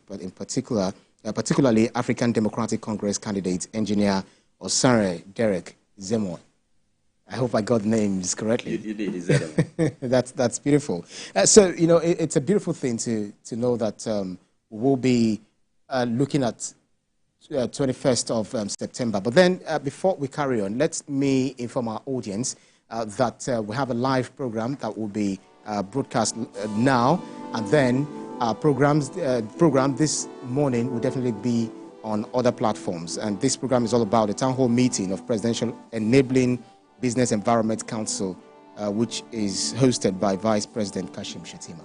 but in particularly African Democratic Congress candidate, Engineer Osare Derek Zemoy. I hope I got the names correctly. You did, exactly. That's beautiful. So, you know, it's a beautiful thing to know that we'll be looking at 21st of September. But then before we carry on, let me inform our audience that we have a live program that will be broadcast now, and then our program this morning will definitely be on other platforms. And this program is all about the town hall meeting of Presidential Enabling Business Environment Council, which is hosted by Vice President Kashim Shettima.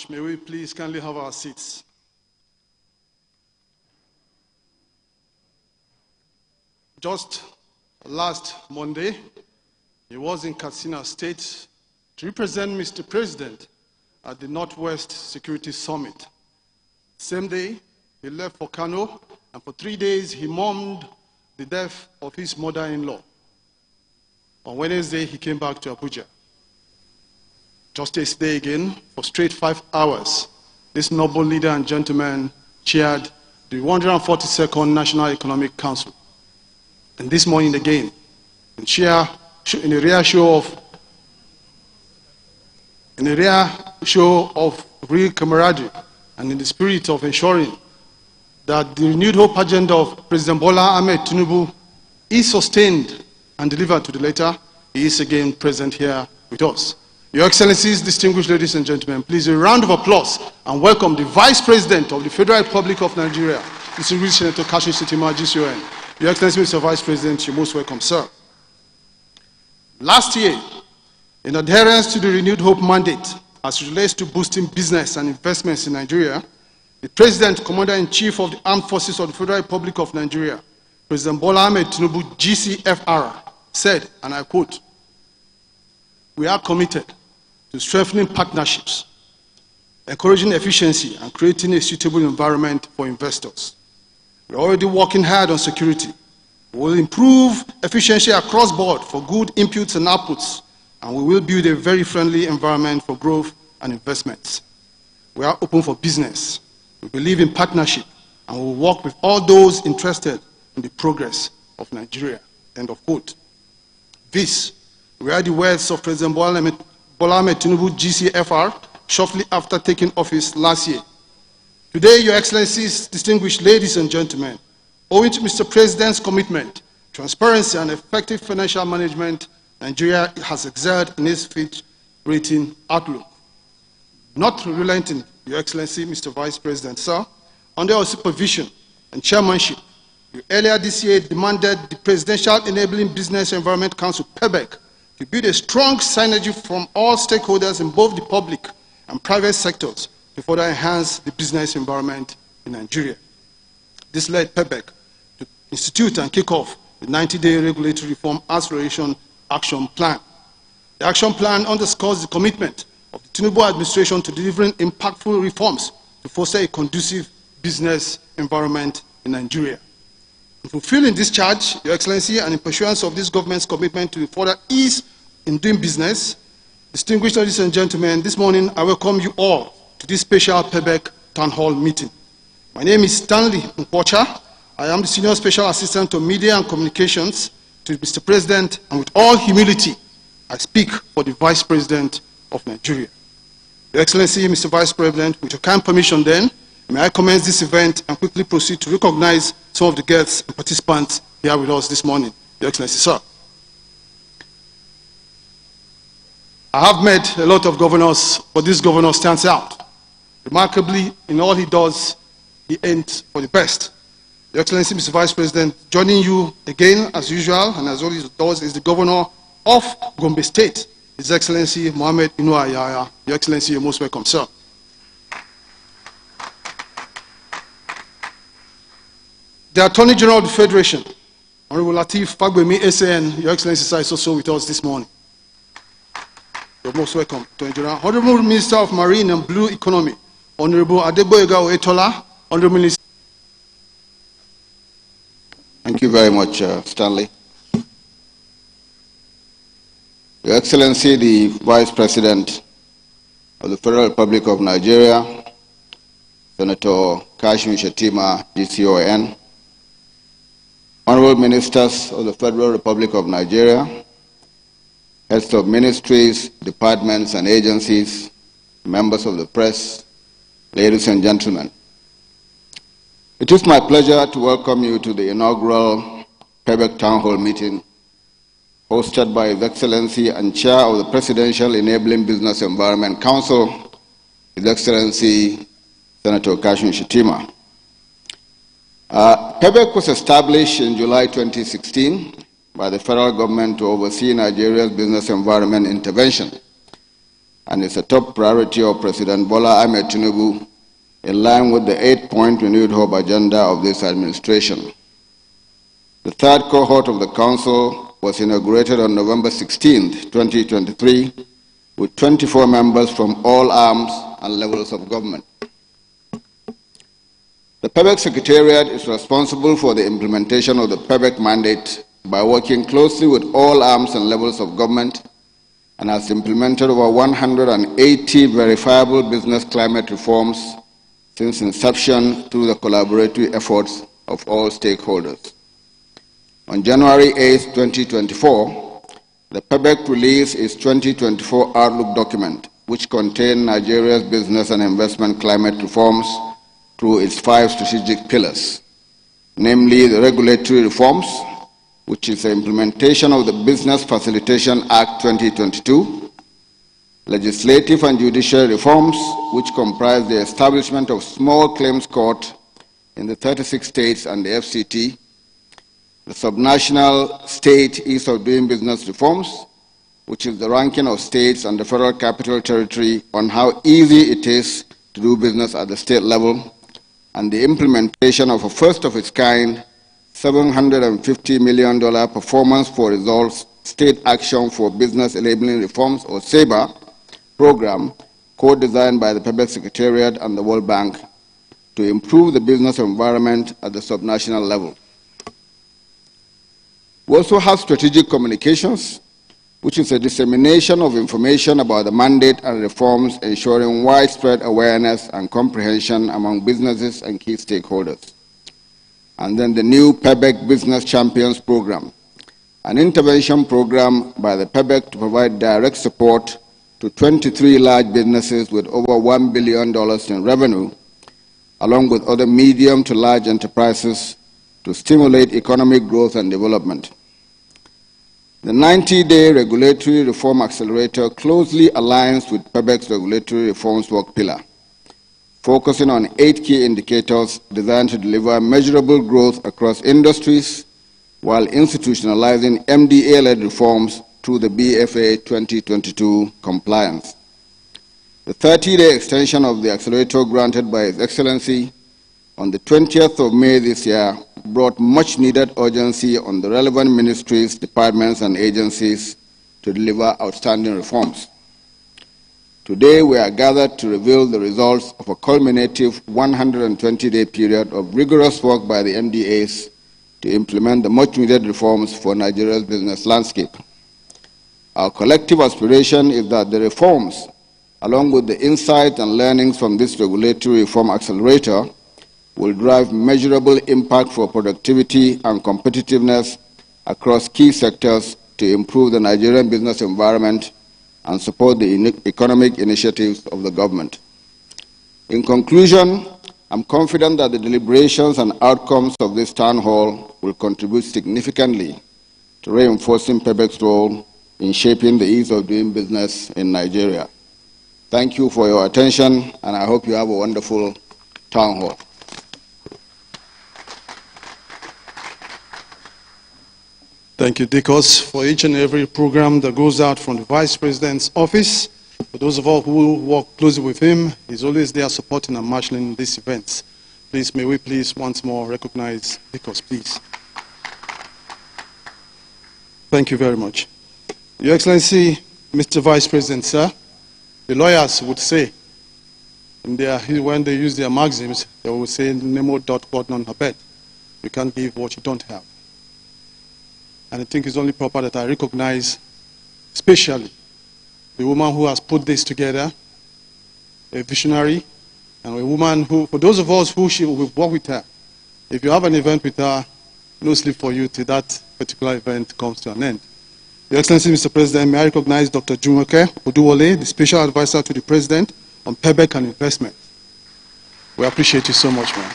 May we please kindly have our seats. Just last Monday, he was in Katsina State to represent Mr. President at the Northwest Security Summit. Same day, he left for Kano, and for 3 days, he mourned the death of his mother-in-law. On Wednesday, he came back to Abuja. Just yesterday again, for straight 5 hours, this noble leader and gentleman chaired the 142nd National Economic Council. And this morning again, in a rare show of real camaraderie and in the spirit of ensuring that the renewed hope agenda of President Bola Ahmed Tinubu is sustained and delivered to the letter, he is again present here with us. Your Excellencies, distinguished ladies and gentlemen, please a round of applause and welcome the Vice President of the Federal Republic of Nigeria, distinguished Senator Kashim Shettima, GCON. Your Excellency, Mr. Vice President, you're most welcome, sir. Last year, in adherence to the renewed hope mandate as it relates to boosting business and investments in Nigeria, the President, Commander-in-Chief of the Armed Forces of the Federal Republic of Nigeria, President Bola Ahmed Tinubu, GCFR, said, and I quote, "We are committed to strengthening partnerships, encouraging efficiency, and creating a suitable environment for investors. We are already working hard on security. We will improve efficiency across board for good inputs and outputs, and we will build a very friendly environment for growth and investments. We are open for business. We believe in partnership, and we will work with all those interested in the progress of Nigeria." End of quote. This were the words of President Bola Ahmed Tinubu, GCFR, shortly after taking office last year. Today, Your Excellencies, distinguished ladies and gentlemen, owing to Mr. President's commitment, transparency, and effective financial management, Nigeria has excelled in its Fitch rating outlook. Not relenting, Your Excellency, Mr. Vice President, sir, under your supervision and chairmanship, you earlier this year demanded the Presidential Enabling Business Environment Council, PEBEC, to build a strong synergy from all stakeholders in both the public and private sectors to further enhance the business environment in Nigeria. This led PEBEC to institute and kick off the 90-day regulatory reform acceleration action plan. The action plan underscores the commitment of the Tinubu administration to delivering impactful reforms to foster a conducive business environment in Nigeria. In fulfilling this charge, Your Excellency, and in pursuance of this government's commitment to further ease in doing business, distinguished ladies and gentlemen, this morning I welcome you all to this special PEBEC Town Hall meeting. My name is Stanley Nkwocha. I am the Senior Special Assistant to Media and Communications to Mr. President, and with all humility, I speak for the Vice President of Nigeria. Your Excellency, Mr. Vice President, with your kind permission then, may I commence this event and quickly proceed to recognize some of the guests and participants here with us this morning. Your Excellency, sir. I have met a lot of governors, but this governor stands out. Remarkably, in all he does, he aims for the best. Your Excellency, Mr. Vice President, joining you again, as usual, and as always does, is the governor of Gombe State, His Excellency Mohammed Inua Yahya. Your Excellency, you're most welcome, sir. The Attorney General of the Federation, Honorable Lateef Fagbemi SAN, Your Excellency, sir, is also with us this morning. You're most welcome, Attorney General. Honorable Minister of Marine and Blue Economy, Honorable Adegboyega Oyetola, Honorable Minister. Thank you very much, Stanley. Your Excellency, the Vice President of the Federal Republic of Nigeria, Senator Kashim Shettima, GCON, Honorable Ministers of the Federal Republic of Nigeria, heads of ministries, departments, and agencies, members of the press, ladies and gentlemen. It is my pleasure to welcome you to the inaugural PEBEC Town Hall meeting hosted by His Excellency and Chair of the Presidential Enabling Business Environment Council, His Excellency Senator Kashim Shettima. PEBEC was established in July 2016 by the federal government to oversee Nigeria's business environment intervention, and is a top priority of President Bola Ahmed Tinubu in line with the 8-point renewed hope agenda of this administration. The third cohort of the Council was inaugurated on November 16, 2023, with 24 members from all arms and levels of government. The PEBEC Secretariat is responsible for the implementation of the PEBEC mandate by working closely with all arms and levels of government, and has implemented over 180 verifiable business climate reforms since inception through the collaborative efforts of all stakeholders. On January 8, 2024, the PEBEC released its 2024 Outlook document, which contained Nigeria's business and investment climate reforms through its 5 strategic pillars, namely the regulatory reforms, which is the implementation of the Business Facilitation Act 2022, legislative and judicial reforms, which comprise the establishment of small claims court in the 36 states and the FCT, the subnational state ease of doing business reforms, which is the ranking of states and the Federal Capital Territory on how easy it is to do business at the state level, and the implementation of a first-of-its-kind $750 million Performance for Results State Action for Business Enabling Reforms, or SABER, program, co-designed by the PEBEC Secretariat and the World Bank to improve the business environment at the subnational level. We also have strategic communications, which is a dissemination of information about the mandate and reforms, ensuring widespread awareness and comprehension among businesses and key stakeholders. And then the new PEBEC Business Champions Program, an intervention program by the PEBEC to provide direct support to 23 large businesses with over $1 billion in revenue, along with other medium to large enterprises to stimulate economic growth and development. The 90-day Regulatory Reform Accelerator closely aligns with PEBEC's Regulatory Reforms Work Pillar, focusing on 8 key indicators designed to deliver measurable growth across industries while institutionalizing MDA-led reforms through the BFA 2022 compliance. The 30-day extension of the accelerator granted by His Excellency on the 20th of May this year brought much-needed urgency on the relevant ministries, departments, and agencies to deliver outstanding reforms. Today, we are gathered to reveal the results of a culminative 120-day period of rigorous work by the MDAs to implement the much-needed reforms for Nigeria's business landscape. Our collective aspiration is that the reforms, along with the insights and learnings from this regulatory reform accelerator, will drive measurable impact for productivity and competitiveness across key sectors to improve the Nigerian business environment and support the economic initiatives of the government. In conclusion, I'm confident that the deliberations and outcomes of this town hall will contribute significantly to reinforcing PEBEC's role in shaping the ease of doing business in Nigeria. Thank you for your attention, and I hope you have a wonderful town hall. Thank you, Dikos, for each and every program that goes out from the Vice President's office. For those of us who work closely with him, he's always there supporting and marshalling these events. Please, may we please once more recognize Dikos, please. Thank you very much. Your Excellency, Mr. Vice President, sir, the lawyers would say, when they use their maxims, they will say, Nemo dot quod non habet. You can't give what you don't have. And I think it's only proper that I recognize, especially the woman who has put this together, a visionary, and a woman who, for those of us who will work with her, if you have an event with her, no sleep for you till that particular event comes to an end. Your Excellency, Mr. President, may I recognize Dr. Jumoke Oduwole, the Special Advisor to the President on PEBEC and Investment. We appreciate you so much, man.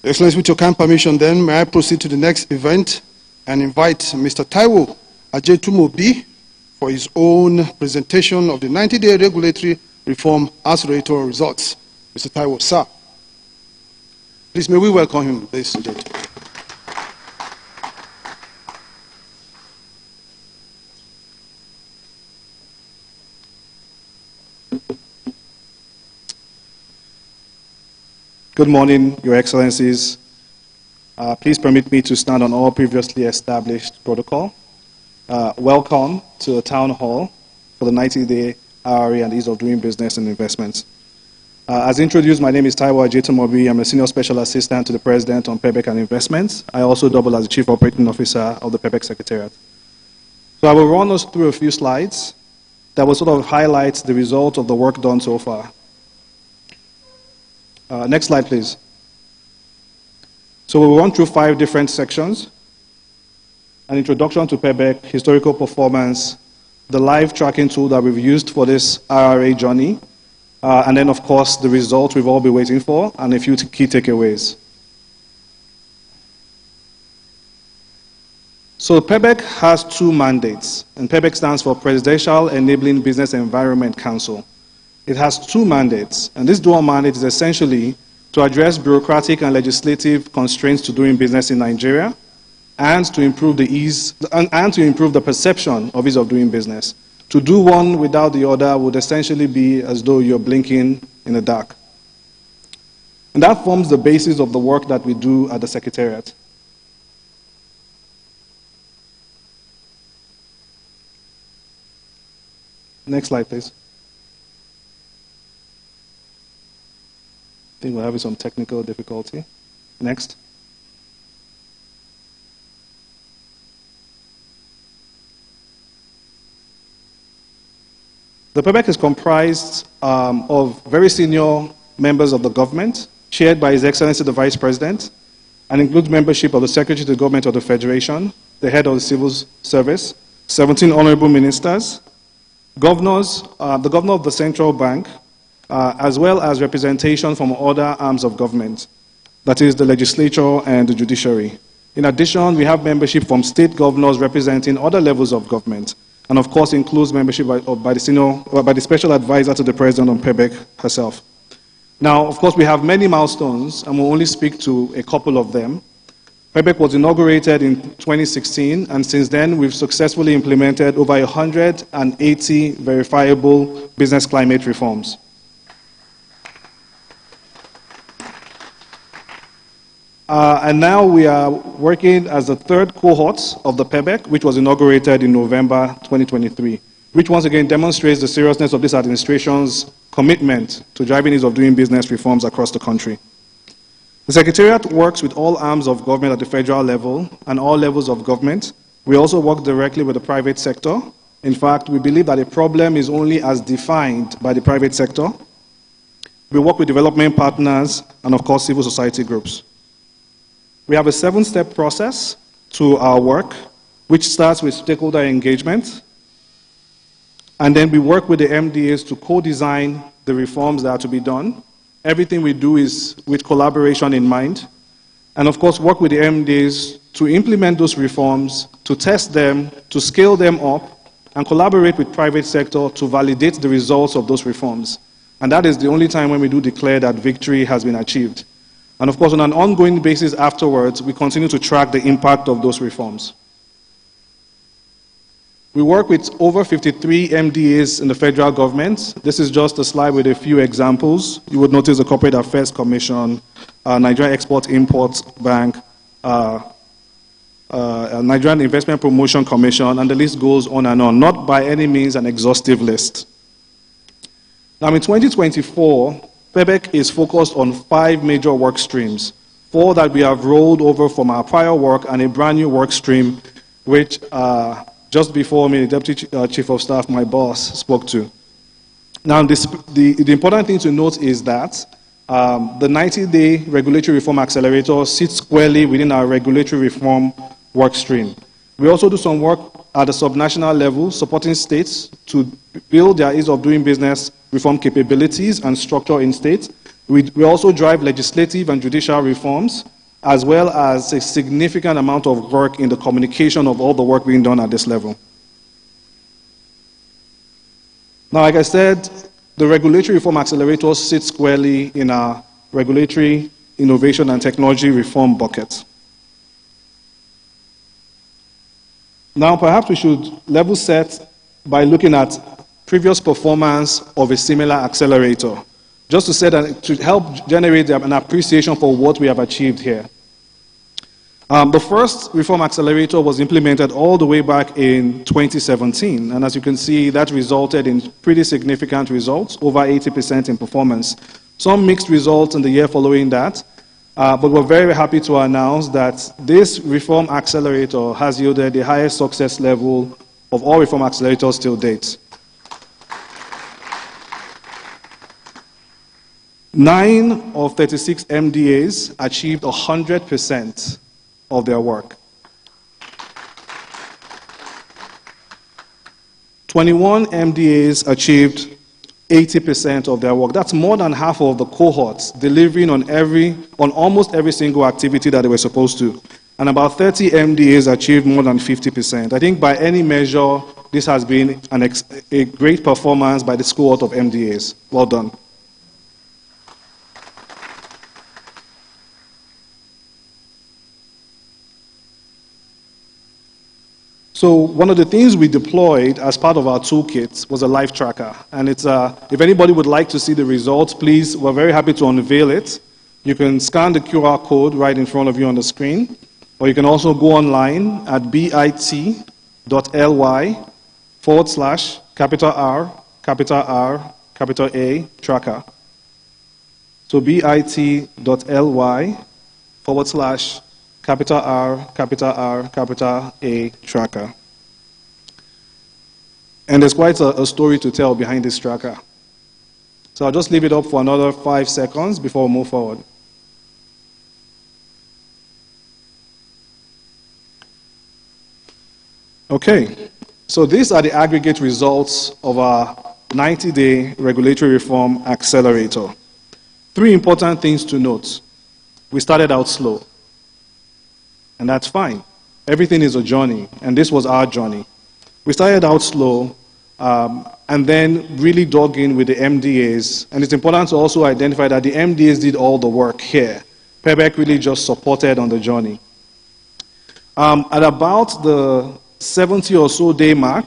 Your Excellency, with your kind permission then, may I proceed to the next event and invite Mr. Taiwo Ajetumobi for his own presentation of the 90-day regulatory reform accelerator results. Mr. Taiwo, sir. Please, may we welcome him, ladies and gentlemen. Good morning, Your Excellencies. Please permit me to stand on all previously established protocol. Welcome to the Town Hall for the 90-day RRA and Ease of Doing Business and Investments. As introduced, my name is Taiwo Ajetumobi. I'm a Senior Special Assistant to the President on PEBEC and Investments. I also double as the Chief Operating Officer of the PEBEC Secretariat. So I will run us through a few slides that will sort of highlight the result of the work done so far. Next slide, please. So we'll run through 5 different sections: an introduction to PEBEC, historical performance, the live tracking tool that we've used for this RRA journey, and then, of course, the result we've all been waiting for, and a few key takeaways. So PEBEC has 2 mandates, and PEBEC stands for Presidential Enabling Business Environment Council. It has 2 mandates, and this dual mandate is essentially to address bureaucratic and legislative constraints to doing business in Nigeria, and to improve the ease and to improve the perception of ease of doing business. To do one without the other would essentially be as though you're blinking in the dark. And that forms the basis of the work that we do at the Secretariat. Next slide, please. I think we're having some technical difficulty. Next. The PEBEC is comprised of very senior members of the government, chaired by His Excellency the Vice President, and includes membership of the Secretary to the Government of the Federation, the Head of the Civil Service, 17 honorable ministers, governors, the Governor of the Central Bank, as well as representation from other arms of government, that is the legislature and the judiciary. In addition, we have membership from state governors representing other levels of government, and of course includes membership by the special advisor to the President on PEBEC herself. Now, of course, we have many milestones, and we'll only speak to a couple of them. PEBEC was inaugurated in 2016, and since then we've successfully implemented over 180 verifiable business climate reforms. And now we are working as the 3rd cohort of the PEBEC, which was inaugurated in November 2023, which once again demonstrates the seriousness of this administration's commitment to driving ease of doing business reforms across the country. The Secretariat works with all arms of government at the federal level and all levels of government. We also work directly with the private sector. In fact, we believe that a problem is only as defined by the private sector. We work with development partners and, of course, civil society groups. We have a 7-step process to our work, which starts with stakeholder engagement. And then we work with the MDAs to co-design the reforms that are to be done. Everything we do is with collaboration in mind. And of course, work with the MDAs to implement those reforms, to test them, to scale them up, and collaborate with private sector to validate the results of those reforms. And that is the only time when we do declare that victory has been achieved. And of course, on an ongoing basis afterwards, we continue to track the impact of those reforms. We work with over 53 MDAs in the federal government. This is just a slide with a few examples. You would notice the Corporate Affairs Commission, Nigerian Export-Import Bank, Nigerian Investment Promotion Commission, and the list goes on and on. Not by any means an exhaustive list. Now in 2024, PEBEC is focused on 5 major work streams, 4 that we have rolled over from our prior work and a brand new work stream, which just before me, the Deputy Chief of Staff, my boss, spoke to. Now, the important thing to note is that the 90-day regulatory reform accelerator sits squarely within our regulatory reform work stream. We also do some work at the subnational level, supporting states to build their ease of doing business reform capabilities and structure in states. We also drive legislative and judicial reforms, as well as a significant amount of work in the communication of all the work being done at this level. Now, like I said, the Regulatory Reform Accelerator sits squarely in our Regulatory Innovation and Technology Reform bucket. Now, perhaps we should level set by looking at previous performance of a similar accelerator, just to say that to help generate an appreciation for what we have achieved here. The first reform accelerator was implemented all the way back in 2017, and as you can see, that resulted in pretty significant results, over 80% in performance. Some mixed results in the year following that, but we're very happy to announce that this reform accelerator has yielded the highest success level of all reform accelerators till date. 9 of 36 MDAs achieved 100% of their work. 21 MDAs achieved 80% of their work. That's more than half of the cohorts delivering on almost every single activity that they were supposed to. And about 30 MDAs achieved more than 50%. I think by any measure, this has been a great performance by this cohort of MDAs. Well done. So one of the things we deployed as part of our toolkit was a live tracker. And it's if anybody would like to see the results, please, we're very happy to unveil it. You can scan the QR code right in front of you on the screen, or you can also go online at bit.ly/R, tracker. So bit.ly/R, tracker. And there's quite a story to tell behind this tracker. So I'll just leave it up for another 5 seconds before we move forward. Okay, so these are the aggregate results of our 90-day regulatory reform accelerator. 3 important things to note. We started out slow. And that's fine. Everything is a journey, and this was our journey. We started out slow, and then really dug in with the MDAs. And it's important to also identify that the MDAs did all the work here. PEBEC really just supported on the journey. At about the 70 or so day mark,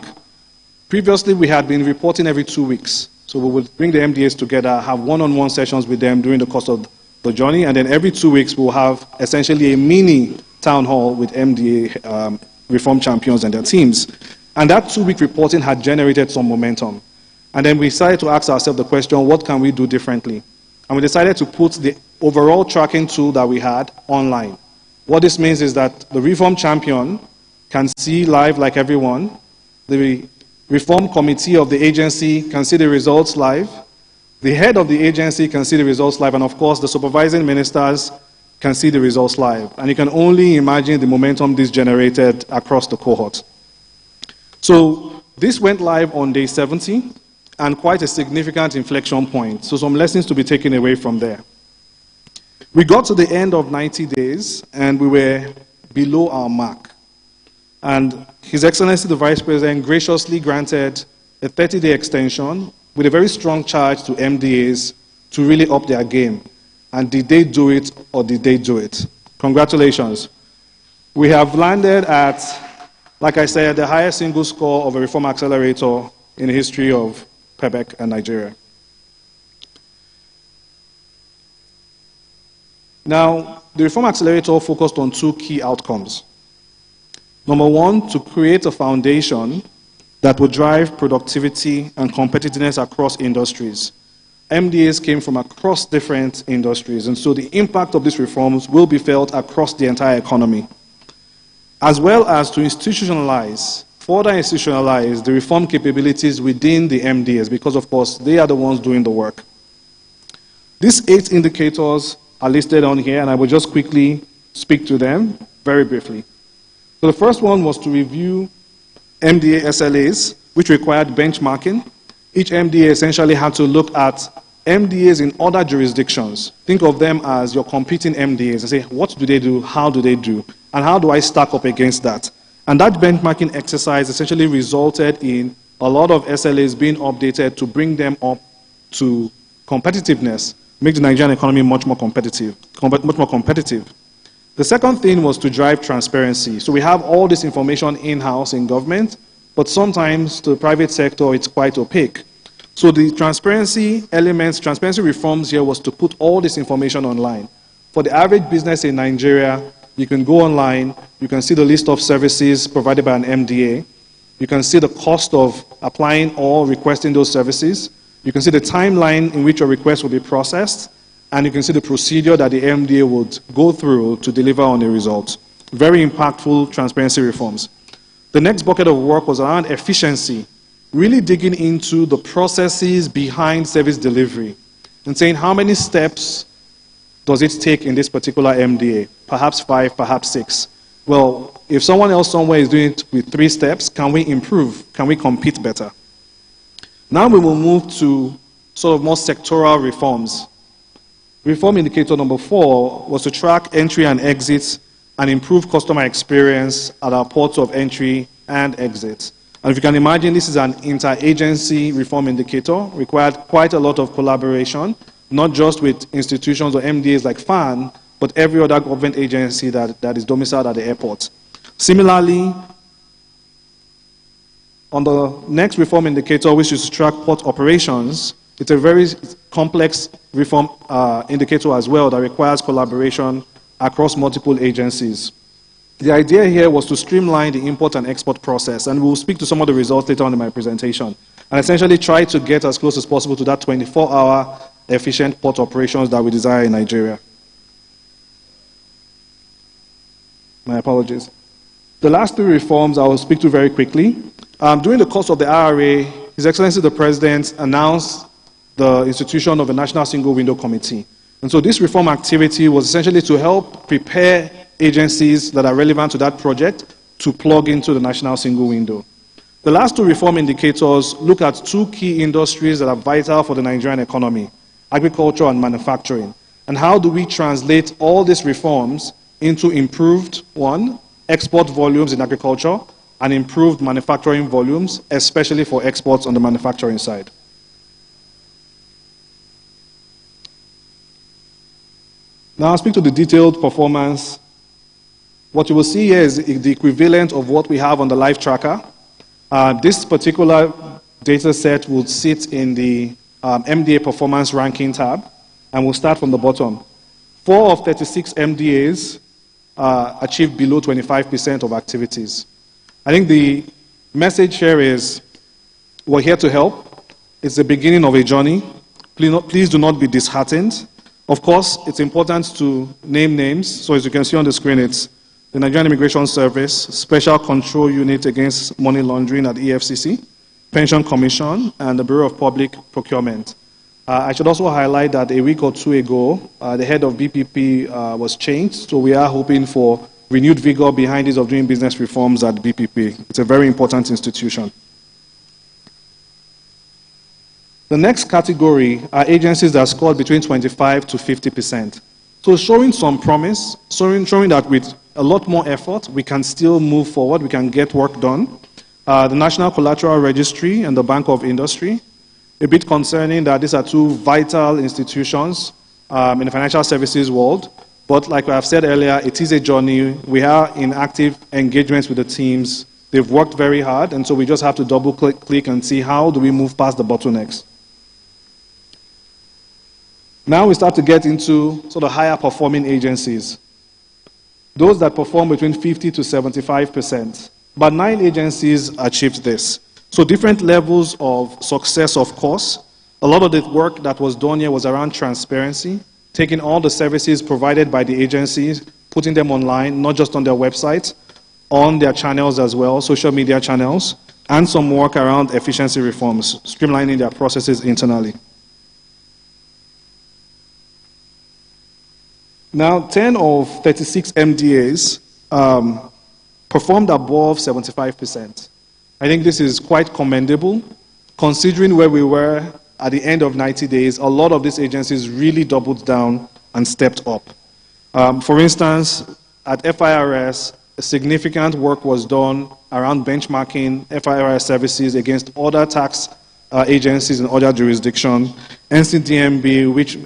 previously we had been reporting every 2 weeks. So we would bring the MDAs together, have one-on-one sessions with them during the course of the journey, and then every 2 weeks we'll have essentially a mini town hall with MDA reform champions and their teams. And that 2-week reporting had generated some momentum. And then we decided to ask ourselves the question, what can we do differently? And we decided to put the overall tracking tool that we had online. What this means is that the reform champion can see live like everyone. The reform committee of the agency can see the results live. The head of the agency can see the results live. And of course, the supervising ministers can see the results live. And you can only imagine the momentum this generated across the cohort. So this went live on day 70, and quite a significant inflection point. So some lessons to be taken away from there. We got to the end of 90 days, and we were below our mark. And His Excellency the Vice President graciously granted a 30-day extension with a very strong charge to MDAs to really up their game. And did they do it or did they do it? Congratulations. We have landed at, like I said, the highest single score of a reform accelerator in the history of PEBEC and Nigeria. Now, the reform accelerator focused on two key outcomes. Number one, to create a foundation that would drive productivity and competitiveness across industries. MDAs came from across different industries, and so the impact of these reforms will be felt across the entire economy, as well as to further institutionalize the reform capabilities within the MDAs, because of course they are the ones doing the work. These 8 indicators are listed on here, and I will just quickly speak to them very briefly. So the first one was to review MDA SLAs, which required benchmarking. Each MDA essentially had to look at MDAs in other jurisdictions. Think of them as your competing MDAs and say, what do they do, how do they do, and how do I stack up against that? And that benchmarking exercise essentially resulted in a lot of SLAs being updated to bring them up to competitiveness, make the Nigerian economy much more competitive. The second thing was to drive transparency. So we have all this information in-house in government, but sometimes to the private sector it's quite opaque. So the transparency reforms here was to put all this information online. For the average business in Nigeria, you can go online, you can see the list of services provided by an MDA, you can see the cost of applying or requesting those services, you can see the timeline in which your request will be processed, and you can see the procedure that the MDA would go through to deliver on the results. Very impactful transparency reforms. The next bucket of work was around efficiency, really digging into the processes behind service delivery and saying how many steps does it take in this particular MDA? Perhaps 5, perhaps 6. Well, if someone else somewhere is doing it with 3 steps, can we improve? Can we compete better? Now we will move to sort of more sectoral reforms. Reform indicator number 4 was to track entry and exits and improve customer experience at our ports of entry and exit. And if you can imagine, this is an interagency reform indicator, required quite a lot of collaboration, not just with institutions or MDAs like FAN, but every other government agency that is domiciled at the airport. Similarly, on the next reform indicator, which is to track port operations, it's a very complex reform indicator as well that requires collaboration across multiple agencies. The idea here was to streamline the import and export process, and we'll speak to some of the results later on in my presentation, and essentially try to get as close as possible to that 24-hour efficient port operations that we desire in Nigeria. My apologies. The last 3 reforms I will speak to very quickly. During the course of the IRA, His Excellency the President announced the institution of a National Single Window Committee. And so this reform activity was essentially to help prepare agencies that are relevant to that project to plug into the National Single Window. The last 2 reform indicators look at 2 key industries that are vital for the Nigerian economy, agriculture and manufacturing. And how do we translate all these reforms into improved, 1, export volumes in agriculture, and improved manufacturing volumes, especially for exports on the manufacturing side. Now I'll speak to the detailed performance. What you will see here is the equivalent of what we have on the live tracker. This particular data set will sit in the MDA performance ranking tab, and we'll start from the bottom. 4 of 36 MDAs achieved below 25% of activities. I think the message here is we're here to help. It's the beginning of a journey. Please do not be disheartened. Of course, it's important to name names. So as you can see on the screen, it's the Nigerian Immigration Service, Special Control Unit Against Money Laundering at EFCC, Pension Commission, and the Bureau of Public Procurement. I should also highlight that a week or 2 ago, the head of BPP was changed, so we are hoping for renewed vigor behind ease of doing business reforms at BPP. It's a very important institution. The next category are agencies that scored between 25 to 50%. So showing some promise, showing that with a lot more effort, we can still move forward, we can get work done. The National Collateral Registry and the Bank of Industry, a bit concerning that these are two vital institutions in the financial services world. But like I've said earlier, it is a journey. We are in active engagements with the teams. They've worked very hard, and so we just have to double-click and see how do we move past the bottlenecks. Now we start to get into sort of higher performing agencies. Those that perform between 50 to 75%. But 9 agencies achieved this. So different levels of success, of course. A lot of the work that was done here was around transparency, taking all the services provided by the agencies, putting them online, not just on their website, on their channels as well, social media channels, and some work around efficiency reforms, streamlining their processes internally. Now, 10 of 36 MDAs performed above 75%. I think this is quite commendable, considering where we were at the end of 90 days. A lot of these agencies really doubled down and stepped up. For instance, at FIRS, significant work was done around benchmarking FIRS services against other tax agencies in other jurisdictions. NCDMB, which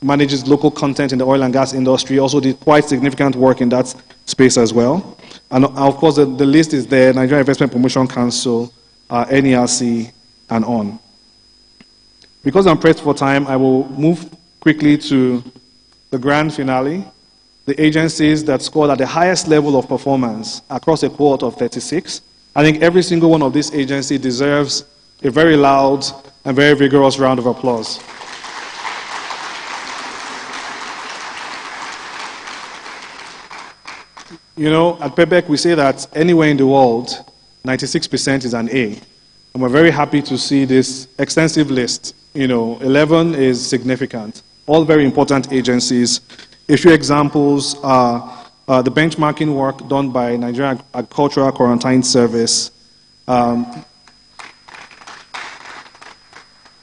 manages local content in the oil and gas industry, also did quite significant work in that space as well. And of course, the list is there: Nigeria Investment Promotion Council, NERC, and on. Because I'm pressed for time, I will move quickly to the grand finale. The agencies that scored at the highest level of performance across a cohort of 36. I think every single one of these agencies deserves a very loud and very vigorous round of applause. You know, at PEBEC, we say that anywhere in the world, 96% is an A. And we're very happy to see this extensive list. You know, 11 is significant. All very important agencies. A few examples are the benchmarking work done by Nigerian Agricultural Quarantine Service.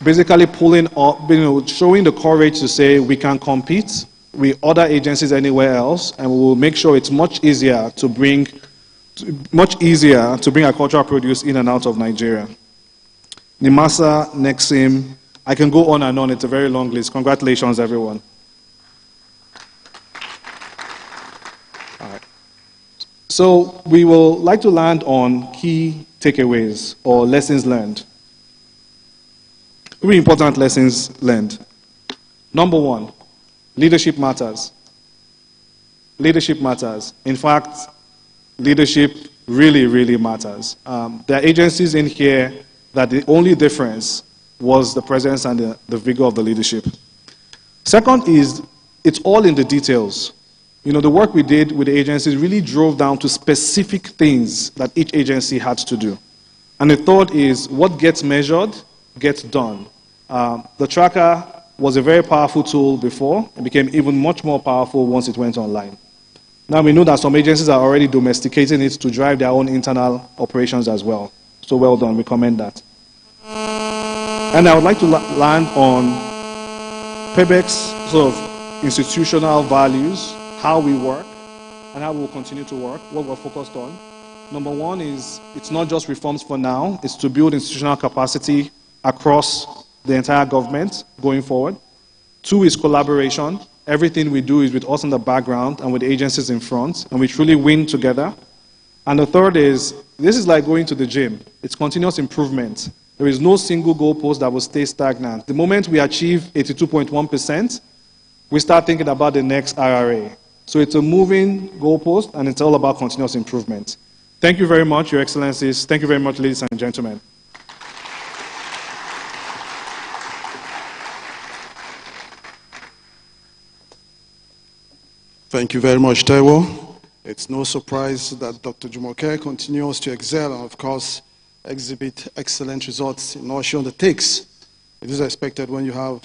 Basically pulling up, showing the courage to say we can compete with other agencies anywhere else, and we will make sure it's much easier to bring agricultural produce in and out of Nigeria. NIMASA, Nexim, I can go on and on. It's a very long list. Congratulations, everyone. All right. So we will like to land on key takeaways or lessons learned. Really important lessons learned. Number 1, leadership matters. Leadership matters. In fact, leadership really, really matters. There are agencies in here that the only difference was the presence and the vigor of the leadership. Second is, it's all in the details. You know, the work we did with the agencies really drove down to specific things that each agency had to do. And the third is, what gets measured gets done. The tracker was a very powerful tool before. It became even much more powerful once it went online. Now we know that some agencies are already domesticating it to drive their own internal operations as well. So well done, we commend that. And I would like to land on PEBEC's sort of institutional values, how we work, and how we will continue to work, what we're focused on. Number 1 is, it's not just reforms for now, it's to build institutional capacity across the entire government going forward. 2 is collaboration. Everything we do is with us in the background and with agencies in front, and we truly win together. And the 3rd is, this is like going to the gym. It's continuous improvement. There is no single goalpost that will stay stagnant. The moment we achieve 82.1%, we start thinking about the next RRA. So it's a moving goalpost, and it's all about continuous improvement. Thank you very much, Your Excellencies. Thank you very much, ladies and gentlemen. Thank you very much, Taiwo. It's no surprise that Dr. Jumoke continues to excel and, of course, exhibit excellent results in all she undertakes. It is expected when you have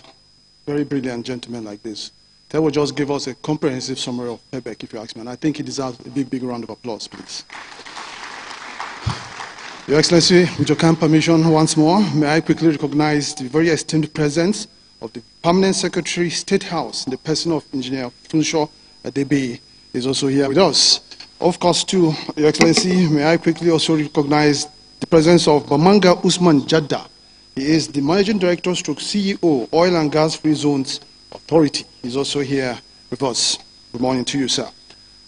very brilliant gentlemen like this. Taiwo just give us a comprehensive summary of PEBEC, if you ask me, and I think he deserves a big, big round of applause, please. Your Excellency, with your kind permission once more, may I quickly recognize the very esteemed presence of the Permanent Secretary, State House, in the person of Engineer Funsho Adebe, is also here with us. Of course, too, Your Excellency, may I quickly also recognize the presence of Bamanga Usman Jadda. He is the Managing Director stroke CEO, Oil and Gas Free Zones Authority. He's also here with us. Good morning to you, sir.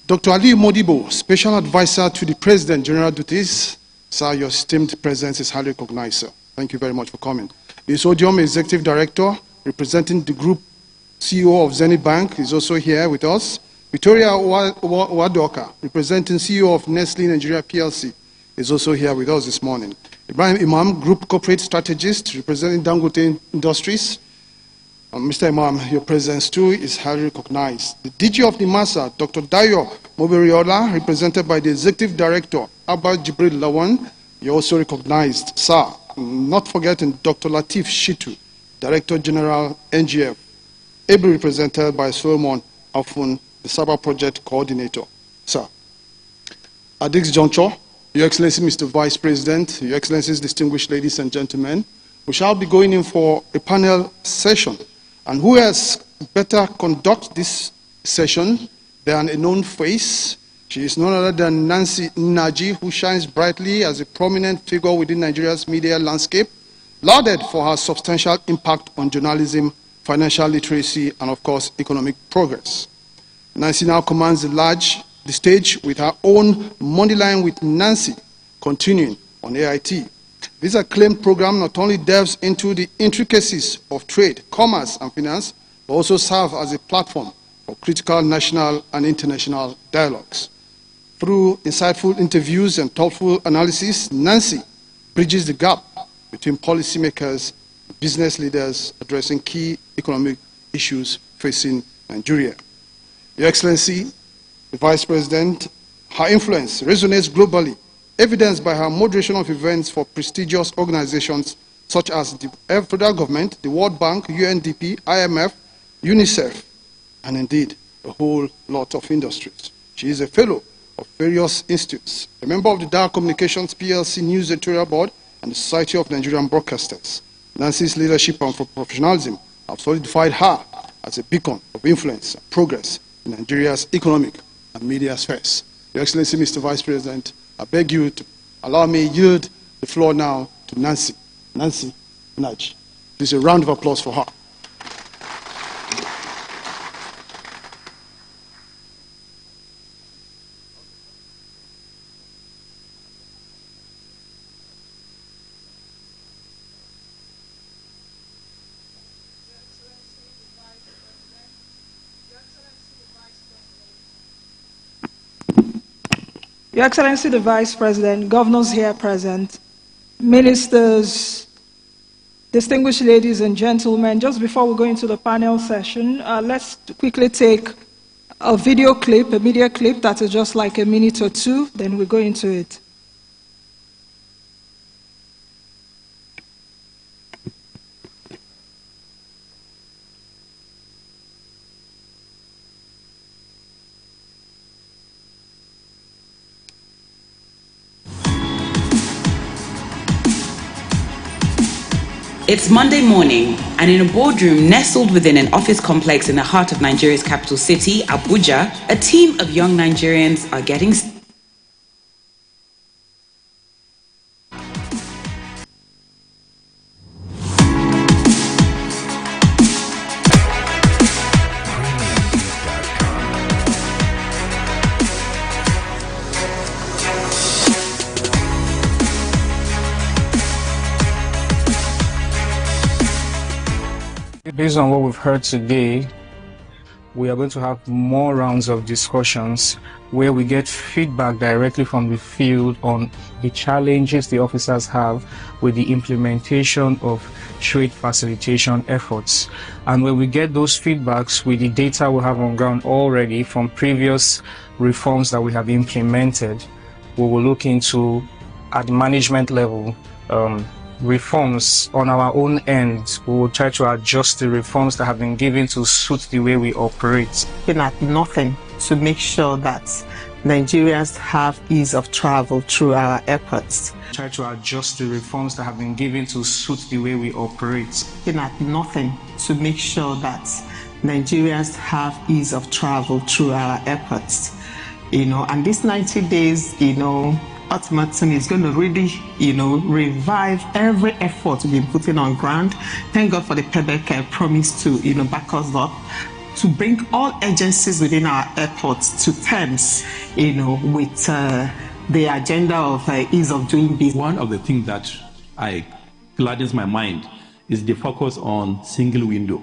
Dr. Ali Modibo, Special Advisor to the President, General Duties. Sir, your esteemed presence is highly recognized, sir. Thank you very much for coming. The Sodium Executive Director, representing the Group CEO of Zenith Bank, is also here with us. Victoria Wadoka, representing CEO of Nestle Nigeria PLC, is also here with us this morning. Ibrahim Imam, Group Corporate Strategist, representing Dangote Industries. Mr. Imam, your presence too is highly recognized. The DG of the MASA, Dr. Dayo Moberiola, represented by the Executive Director, Abba Jibril Lawan, you're also recognized. Sir, not forgetting Dr. Latif Shitu, Director General, NGF, ably represented by Solomon Afun, the Cyber Project Coordinator. Sir, at this juncture, Your Excellency, Mr. Vice President, Your Excellencies, distinguished ladies and gentlemen, we shall be going in for a panel session. And who else better conduct this session than a known face? She is none other than Nancy Naji, who shines brightly as a prominent figure within Nigeria's media landscape, lauded for her substantial impact on journalism, financial literacy, and of course, economic progress. Nancy now commands the stage with her own Moneyline with Nancy, continuing on AIT. This acclaimed program not only delves into the intricacies of trade, commerce, and finance, but also serves as a platform for critical national and international dialogues. Through insightful interviews and thoughtful analysis, Nancy bridges the gap between policymakers and business leaders addressing key economic issues facing Nigeria. Your Excellency, the Vice President, her influence resonates globally, evidenced by her moderation of events for prestigious organizations such as the federal government, the World Bank, UNDP, IMF, UNICEF, and indeed a whole lot of industries. She is a fellow of various institutes, a member of the Dar Communications PLC News Editorial Board and the Society of Nigerian Broadcasters. Nancy's leadership and professionalism have solidified her as a beacon of influence and progress in Nigeria's economic and media spheres. Your Excellency, Mr. Vice President, I beg you to allow me to yield the floor now to Nancy Naj. Please a round of applause for her. Your Excellency, the Vice President, governors here present, ministers, distinguished ladies and gentlemen, just before we go into the panel session, let's quickly take a video clip, a media clip that is just like a minute or two, then we go into it. It's Monday morning, and in a boardroom nestled within an office complex in the heart of Nigeria's capital city, Abuja, a team of young Nigerians are getting Based on what we've heard today, we are going to have more rounds of discussions where we get feedback directly from the field on the challenges the officers have with the implementation of trade facilitation efforts. And when we get those feedbacks with the data we have on ground already from previous reforms that we have implemented, we will look into, at the management level, reforms on our own end. We will try to adjust the reforms that have been given to suit the way we operate. Looking at nothing to make sure that Nigerians have ease of travel through our airports. Try to adjust the reforms that have been given to suit the way we operate. Looking at nothing to make sure that Nigerians have ease of travel through our airports. And this 90 days, ultimatum is going to really, revive every effort we've been putting on ground. Thank God for the PEBEC promise to, back us up, to bring all agencies within our airports to terms, with the agenda of ease of doing business. One of the things that gladdens my mind is the focus on single window.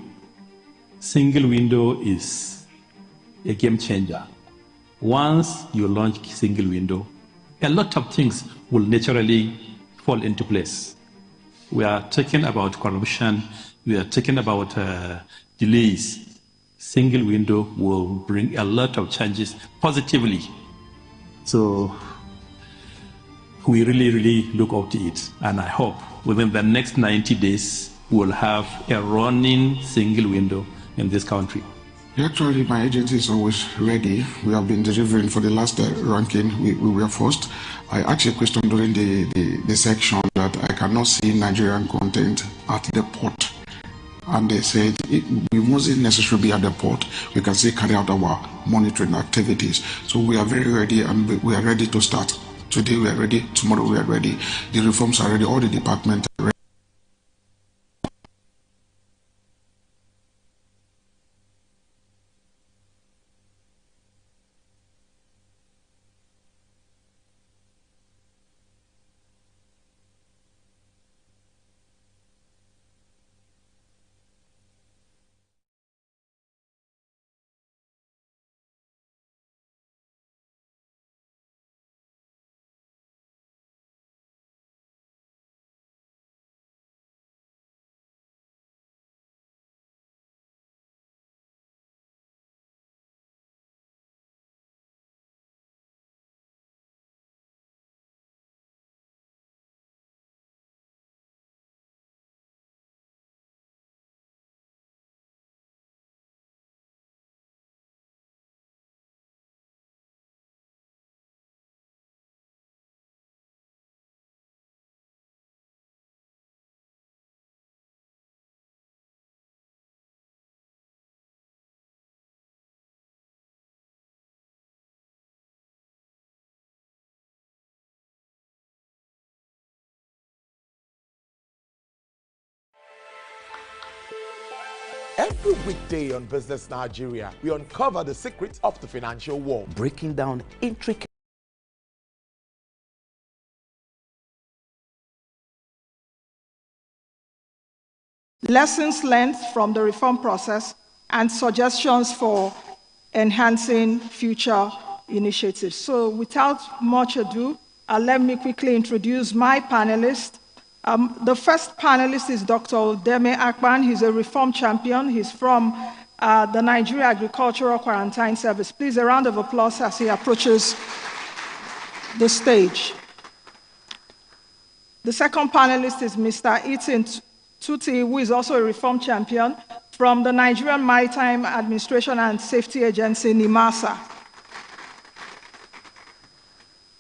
Single window is a game changer. Once you launch single window, a lot of things will naturally fall into place. We are talking about corruption, we are talking about delays. Single window will bring a lot of changes positively. So we really look up to it, and I hope within the next 90 days we'll have a running single window in this country. Actually, my agency is always ready. We have been delivering for the last ranking. We were first. I asked a question during the section that I cannot see Nigerian content at the port. And they said we mustn't necessarily be at the port. We can still carry out our monitoring activities. So we are very ready, and we are ready to start. Today we are ready, tomorrow we are ready. The reforms are ready, all the departments are ready. Every weekday on Business Nigeria, we uncover the secrets of the financial world, breaking down intricate lessons learned from the reform process and suggestions for enhancing future initiatives. So without much ado, let me quickly introduce my panelists. The first panelist is Dr. Deme Akpan. He's a reform champion. He's from the Nigeria Agricultural Quarantine Service. Please, a round of applause as he approaches the stage. The second panelist is Mr. Itin Tuti, who is also a reform champion from the Nigerian Maritime Administration and Safety Agency, NIMASA.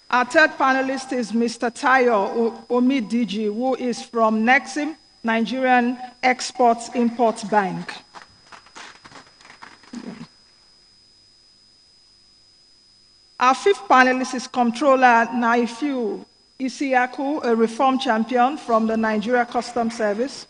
Our third panelist is Mr. Tayo Omidiji, who is from NEXIM, Nigerian Export-Import Bank. Our fifth panelist is Comptroller Naifiu Isiaku, a reform champion from the Nigeria Customs Service.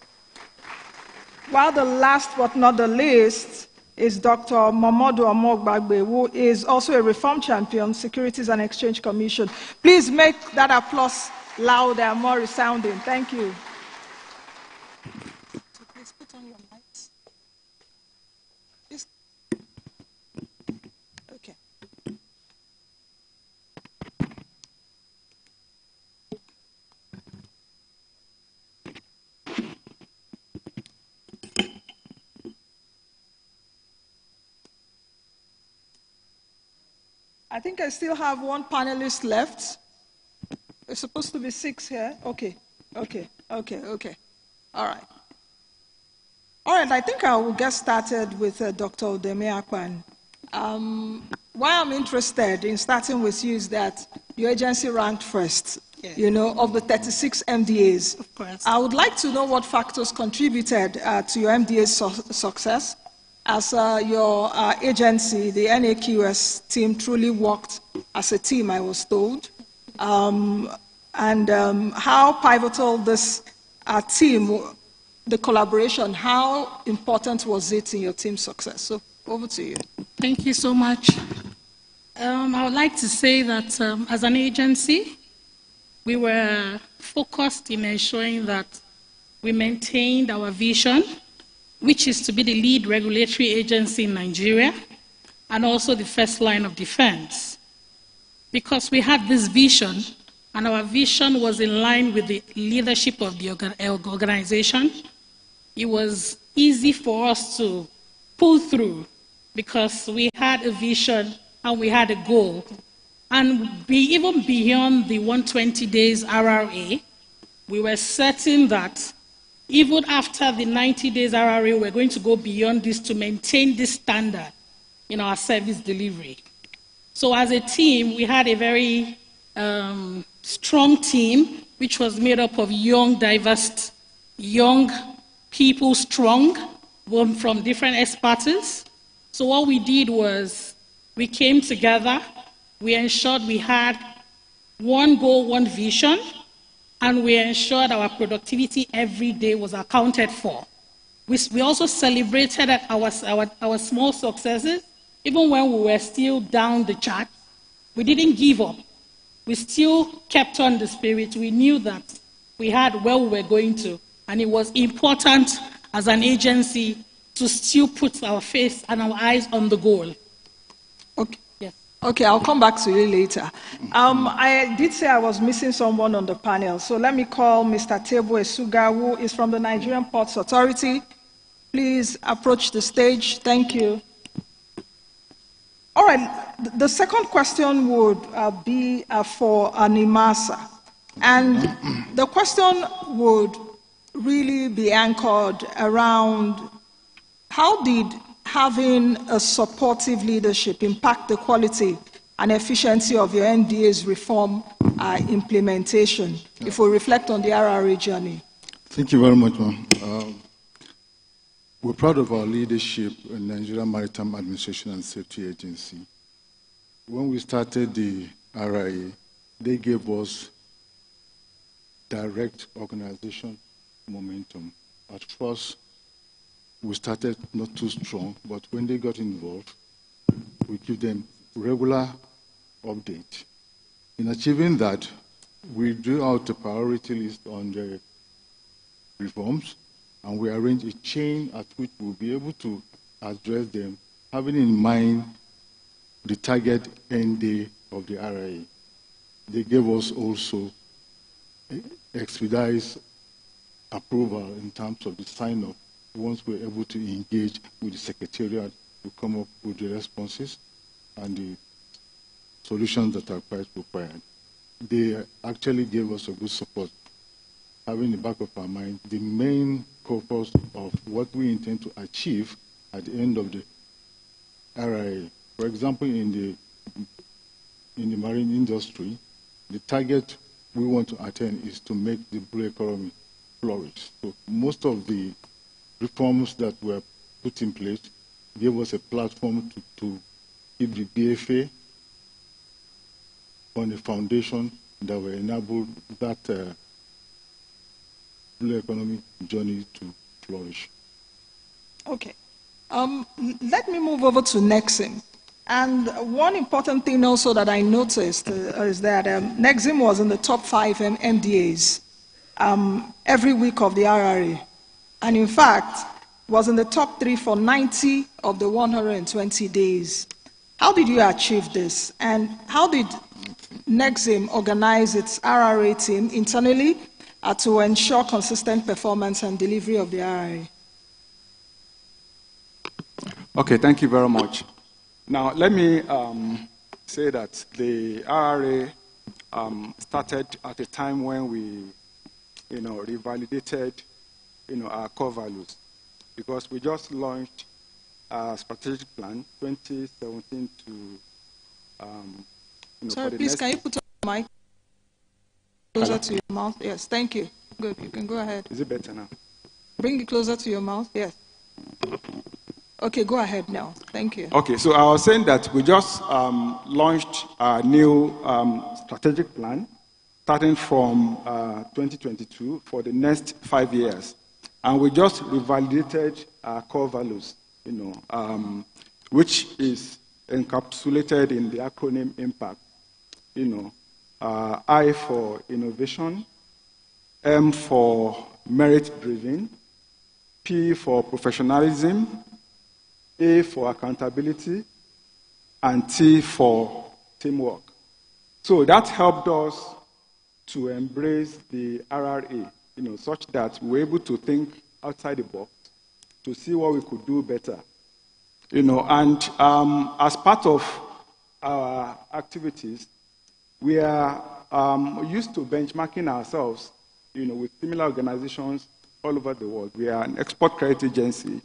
While the last but not the least is Dr. Momodu Omogbagbe, who is also a reform champion, Securities and Exchange Commission. Please make that applause louder and more resounding. Thank you. So please put on your mics. Okay. I think I still have one panelist left. There's supposed to be 6 here. Okay. All right. I think I will get started with Dr. Deme Akpan. Why I'm interested in starting with you is that your agency ranked first, of the 36 MDAs. Of course. I would like to know what factors contributed to your MDA's success. as your agency, the NAQS team, truly worked as a team, I was told, and how pivotal this team, the collaboration, how important was it in your team's success? So over to you. Thank you so much. I would like to say that as an agency, we were focused in ensuring that we maintained our vision, which is to be the lead regulatory agency in Nigeria and also the first line of defense. Because we had this vision, and our vision was in line with the leadership of the organization, it was easy for us to pull through because we had a vision and we had a goal. And even beyond the 120 days RRA, we were certain that even after the 90 days RRA, we're going to go beyond this to maintain this standard in our service delivery. So as a team, we had a very strong team, which was made up of young, diverse, young people, strong, from different expertise. So what we did was we came together, we ensured we had one goal, one vision, and we ensured our productivity every day was accounted for. We also celebrated our small successes, even when we were still down the chart. We didn't give up. We still kept on the spirit. We knew that we had where we were going to, and it was important as an agency to still put our face and our eyes on the goal. Okay. Yes. Okay, I'll come back to you later. I did say I was missing someone on the panel, so let me call Mr. Tebo Esuga, who is from the Nigerian Ports Authority. Please approach the stage. Thank you. All right, the second question would be for Animasa. And the question would really be anchored around how did having a supportive leadership impact the quality and efficiency of your NDA's reform implementation, if we reflect on the RRA journey? Thank you very much, ma'am. We're proud of our leadership in Nigeria Maritime Administration and Safety Agency. When we started the RIA, they gave us direct organization momentum. At first, we started not too strong, but when they got involved, we give them regular update. In achieving that, we drew out a priority list on the reforms, and we arranged a chain at which we'll be able to address them, having in mind the target end day of the RIA. They gave us also expedite approval in terms of the sign-off once we're able to engage with the Secretariat to come up with the responses and the solutions that are quite required. They actually gave us a good support, having in the back of our mind the main purpose of what we intend to achieve at the end of the RIA. For example, in the marine industry, the target we want to attain is to make the blue economy flourish. So most of the reforms that were put in place gave us a platform to keep the BFA on a foundation that will enable that blue economy journey to flourish. Okay. Let me move over to Nexim. And one important thing also that I noticed is that Nexim was in the top 5 MDAs every week of the RRA. And in fact, was in the top 3 for 90 of the 120 days. How did you achieve this? And how did Nexim organize its RRA team internally to ensure consistent performance and delivery of the RRA? Okay, thank you very much. Now, let me say that the RRA started at a time when we, revalidated, our core values, because we just launched a strategic plan 2017 to. Sorry, please, can you put your mic closer to your mouth? Yes, thank you. Good, you can go ahead. Is it better now? Bring it closer to your mouth. Yes. Okay, go ahead now. Thank you. Okay, so I was saying that we just launched a new strategic plan starting from 2022 for the next 5 years. And we just revalidated our core values, which is encapsulated in the acronym IMPACT. I for innovation, M for merit-driven, P for professionalism, A for accountability, and T for teamwork. So that helped us to embrace the RRA, such that we're able to think outside the box to see what we could do better. And as part of our activities, we are used to benchmarking ourselves, with similar organizations all over the world. We are an export credit agency,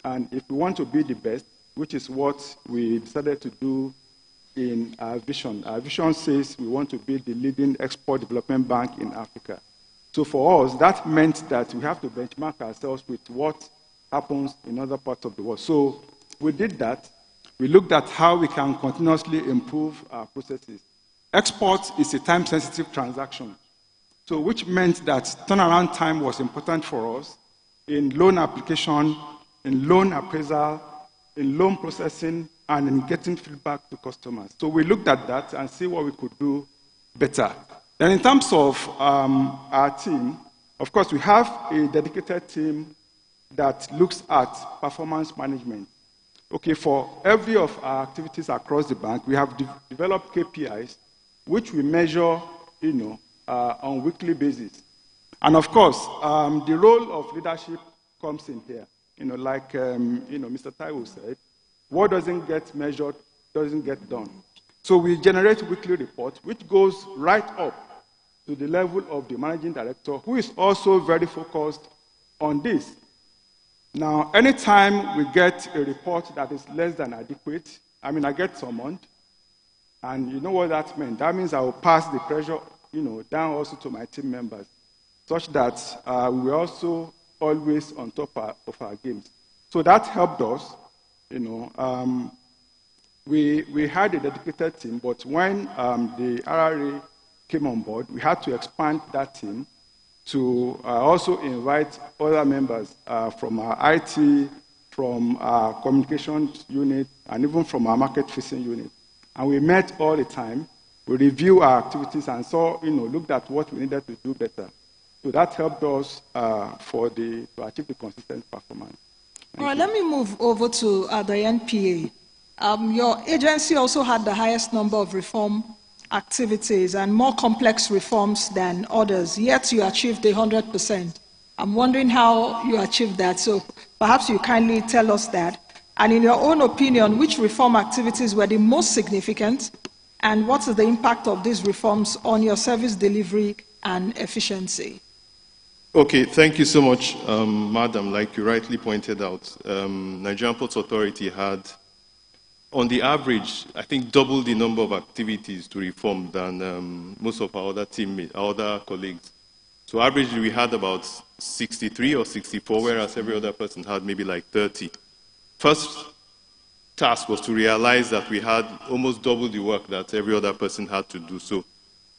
and if we want to be the best, which is what we decided to do in our vision says we want to be the leading export development bank in Africa. So for us, that meant that we have to benchmark ourselves with what happens in other parts of the world. So we did that. We looked at how we can continuously improve our processes. Export is a time-sensitive transaction, so which meant that turnaround time was important for us in loan application, in loan appraisal, in loan processing, and in getting feedback to customers. So we looked at that and see what we could do better. Then in terms of our team, of course, we have a dedicated team that looks at performance management. Okay, for every of our activities across the bank, we have developed KPIs, which we measure, on weekly basis. And of course, the role of leadership comes in here. Like Mr. Taiwo said, what doesn't get measured doesn't get done. So we generate weekly reports, which goes right up to the level of the managing director, who is also very focused on this. Now, anytime we get a report that is less than adequate, I get summoned, and you know what that means? That means I will pass the pressure, down also to my team members, such that we're also always on top of our games. So that helped us. We had a dedicated team, but when the RRA came on board, we had to expand that team to also invite other members from our IT, from our communications unit, and even from our market-facing unit. And we met all the time. We reviewed our activities and looked at what we needed to do better. So that helped us to achieve the consistent performance. All right, let me move over to the NPA. Your agency also had the highest number of reform activities and more complex reforms than others, yet you achieved 100%. I'm wondering how you achieved that, so perhaps you kindly tell us that. And in your own opinion, which reform activities were the most significant, and what is the impact of these reforms on your service delivery and efficiency? Okay, thank you so much, Madam. Like you rightly pointed out, Nigerian Ports Authority had, on the average, I think double the number of activities to reform than most of our other teammates, our other colleagues. So averagely, we had about 63 or 64, whereas every other person had maybe like 30. First task was to realize that we had almost double the work that every other person had to do. So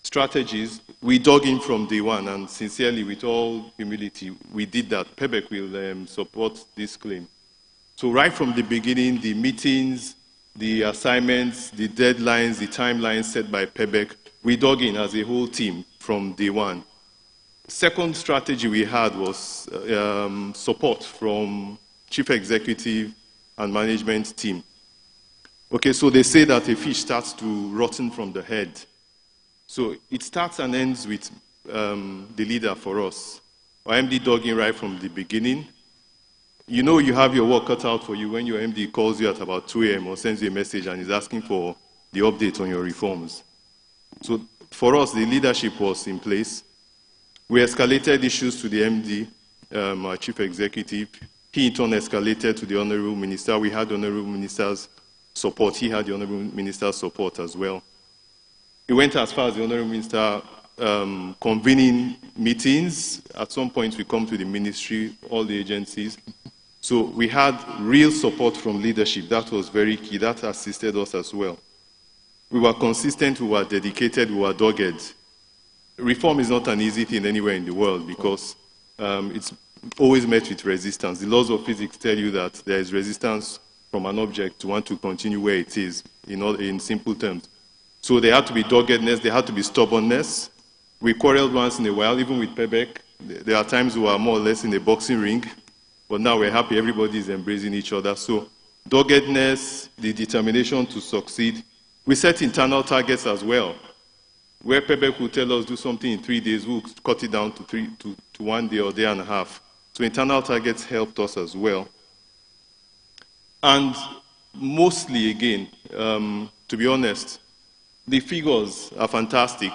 strategies, we dug in from day one, and sincerely, with all humility, we did that. PEBEC will support this claim. So right from the beginning, the meetings, the assignments, the deadlines, the timelines set by PEBEC, we dug in as a whole team from day one. Second strategy we had was support from chief executive and management team. Okay, so they say that a fish starts to rotten from the head. So it starts and ends with the leader for us. Our MD dug in right from the beginning. You know you have your work cut out for you when your MD calls you at about 2 a.m. or sends you a message and is asking for the update on your reforms. So for us, the leadership was in place. We escalated issues to the MD, our chief executive. He in turn escalated to the Honorable Minister. We had the Honorable Minister's support. He had the Honorable Minister's support as well. It went as far as the Honorable Minister convening meetings. At some point, we come to the ministry, all the agencies. So we had real support from leadership. That was very key. That assisted us as well. We were consistent, we were dedicated, we were dogged. Reform is not an easy thing anywhere in the world because it's always met with resistance. The laws of physics tell you that there is resistance from an object to want to continue where it is, in simple terms. So there had to be doggedness, there had to be stubbornness. We quarreled once in a while, even with Pebek. There are times we are more or less in a boxing ring, but now we're happy everybody is embracing each other. So doggedness, the determination to succeed. We set internal targets as well. Where Pebek will tell us do something in 3 days, we'll cut it down to 1 day or day and a half. So internal targets helped us as well. And mostly, again, to be honest, the figures are fantastic.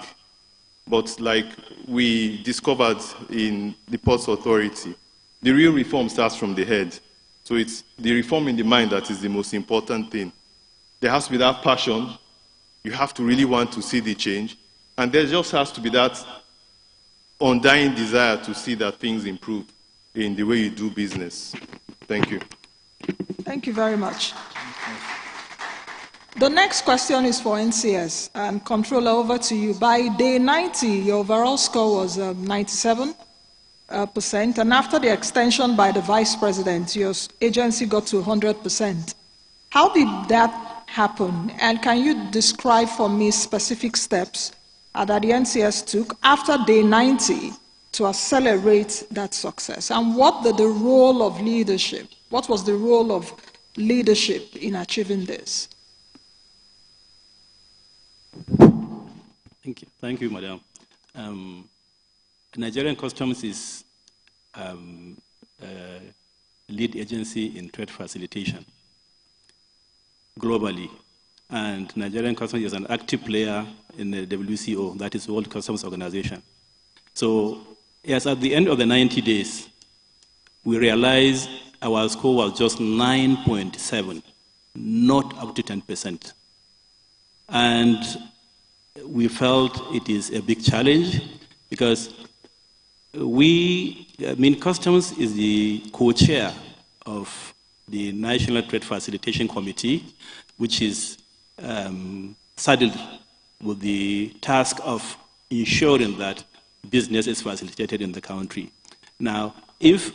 But like we discovered in the Ports Authority, the real reform starts from the head. So it's the reform in the mind that is the most important thing. There has to be that passion. You have to really want to see the change. And there just has to be that undying desire to see that things improve in the way you do business. Thank you. Thank you very much. The next question is for NCS. And Controller, over to you. By day 90, your overall score was 97%. And after the extension by the Vice President, your agency got to 100%. How did that happen? And can you describe for me specific steps that the NCS took after day 90 to accelerate that success? And what was the role of leadership in achieving this? Thank you. Thank you, Madam. Nigerian Customs is lead agency in trade facilitation globally. And Nigerian Customs is an active player in the WCO, that is World Customs Organization. So, yes, at the end of the 90 days, we realized our score was just 9.7, not up to 10%. And we felt it is a big challenge because Customs is the co-chair of the National Trade Facilitation Committee, which is saddled with the task of ensuring that business is facilitated in the country. Now, if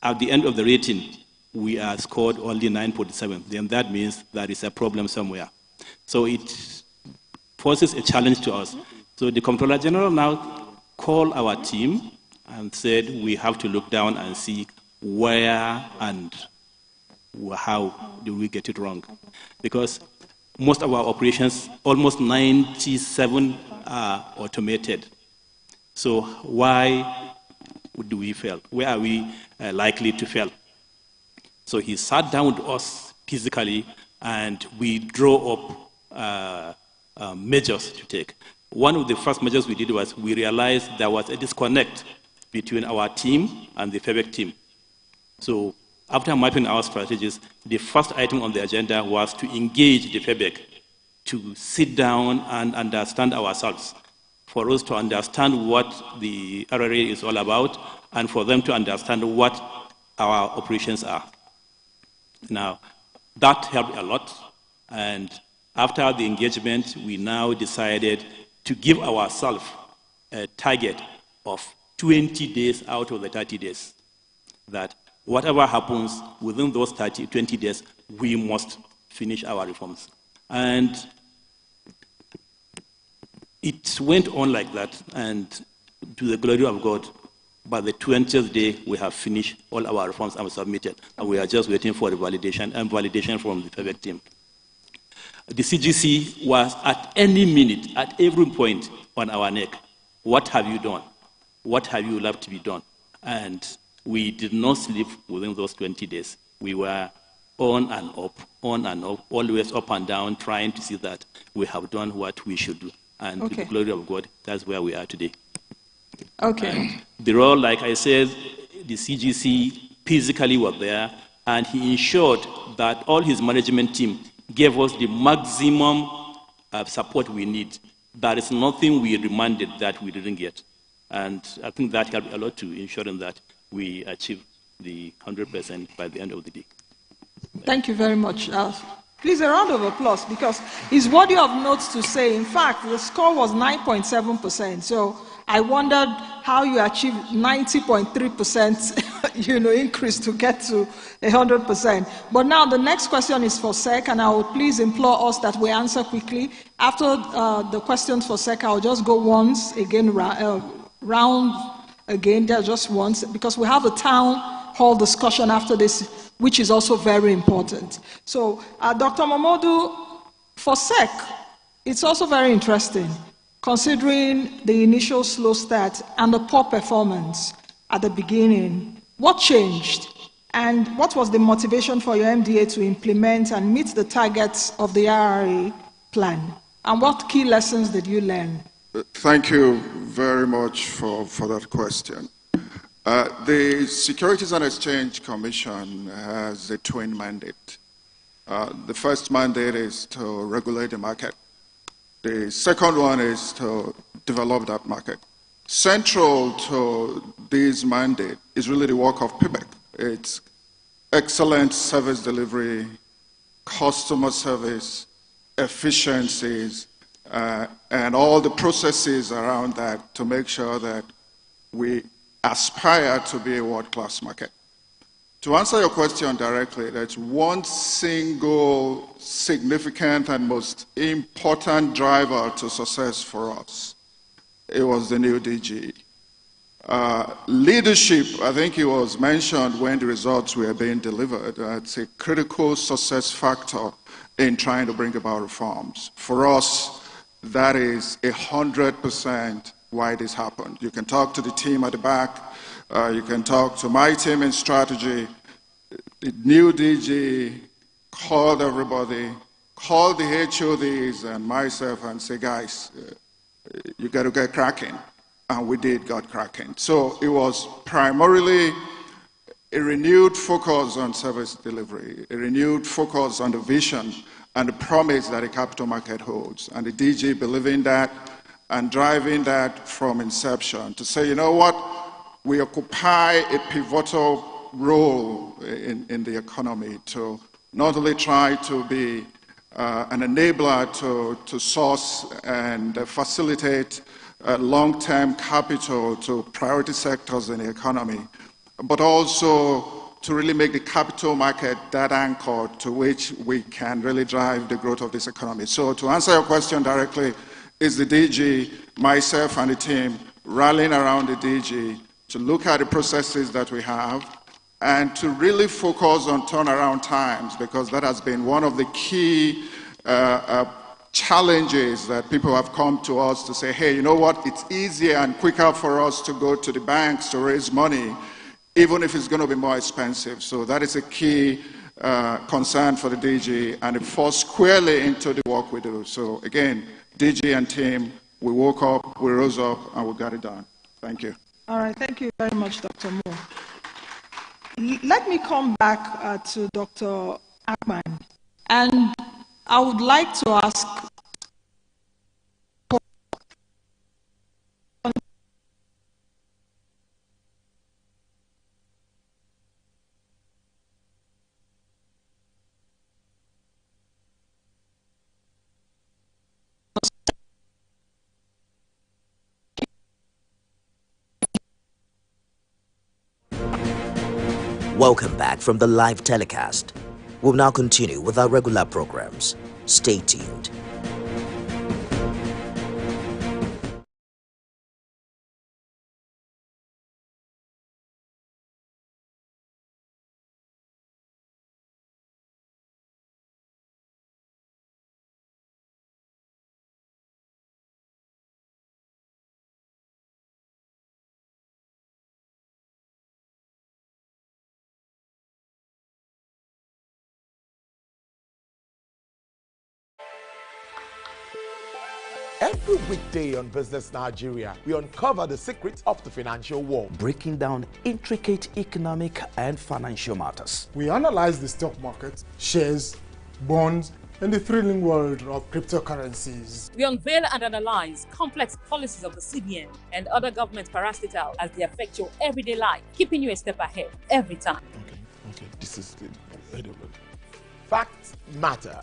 at the end of the rating we are scored only 9.7, then that means there is a problem somewhere. So it poses a challenge to us. So the Comptroller General now called our team and said we have to look down and see where and how do we get it wrong. Because most of our operations, almost 97 are automated. So why do we fail? Where are we likely to fail? So he sat down with us physically and we drew up measures to take. One of the first measures we did was we realized there was a disconnect between our team and the FEBEC team. So after mapping our strategies, the first item on the agenda was to engage the FEBEC to sit down and understand ourselves, for us to understand what the RRA is all about, and for them to understand what our operations are. Now, that helped a lot, and after the engagement, we now decided to give ourselves a target of 20 days out of the 30 days, that whatever happens within those 20 days, we must finish our reforms. And it went on like that, and to the glory of God, by the 20th day, we have finished all our reforms and submitted, and we are just waiting for the validation from the FEBEC team. The CGC was at any minute, at every point on our neck. What have you done? What have you left to be done? And we did not sleep within those 20 days. We were on and up, always up and down, trying to see that we have done what we should do. And to the glory of God, that's where we are today. Okay. And the role, like I said, the CGC physically was there, and he ensured that all his management team gave us the maximum support we need. There is nothing we demanded that we didn't get. And I think that helped a lot to ensuring that we achieve the 100% by the end of the day. Thank you very much. Please, a round of applause, because it's worthy of note to say, in fact, the score was 9.7%. So I wondered how you achieved 90.3% increase to get to 100%. But now the next question is for SEC, and I would please implore us that we answer quickly. After the questions for SEC, I'll just go once again, round again, there just once, because we have a town hall discussion after this, which is also very important. So, Dr. Momodu, for SEC, it's also very interesting, considering the initial slow start and the poor performance at the beginning. What changed? And what was the motivation for your MDA to implement and meet the targets of the RRA plan? And what key lessons did you learn? Thank you very much for that question. The Securities and Exchange Commission has a twin mandate. The first mandate is to regulate the market. The second one is to develop that market. Central to this mandate is really the work of PBEC. It's excellent service delivery, customer service, efficiencies, and all the processes around that to make sure that we aspire to be a world-class market. To answer your question directly, there's one single significant and most important driver to success for us. It was the new DG. Leadership, I think it was mentioned when the results were being delivered. It's a critical success factor in trying to bring about reforms. For us, that is 100% why this happened. You can talk to the team at the back. You can talk to my team in strategy. The new DG called everybody, called the HODs and myself and say, guys, you got to get cracking. And we did got cracking. So it was primarily a renewed focus on service delivery, a renewed focus on the vision and the promise that the capital market holds. And the DG believing that and driving that from inception to say, you know what, we occupy a pivotal role in the economy to not only try to be an enabler to source and facilitate long-term capital to priority sectors in the economy, but also to really make the capital market that anchor to which we can really drive the growth of this economy. So to answer your question directly, is the DG, myself and the team rallying around the DG to look at the processes that we have and to really focus on turnaround times, because that has been one of the key challenges that people have come to us to say, hey, you know what, it's easier and quicker for us to go to the banks to raise money, even if it's going to be more expensive. So that is a key concern for the DG, and it falls squarely into the work we do. So again, DG and team, we woke up, we rose up, and we got it done. Thank you. All right, thank you very much, Dr. Moore. Let me come back to Dr. Akman, and I would like to ask Welcome back from the live telecast. We'll now continue with our regular programs. Stay tuned. Every weekday on Business Nigeria, we uncover the secrets of the financial world, breaking down intricate economic and financial matters. We analyze the stock market, shares, bonds, In the thrilling world of cryptocurrencies, we unveil and analyze complex policies of the CBN and other government parastatals as they affect your everyday life, keeping you a step ahead every time. Okay, this is good. Facts matter.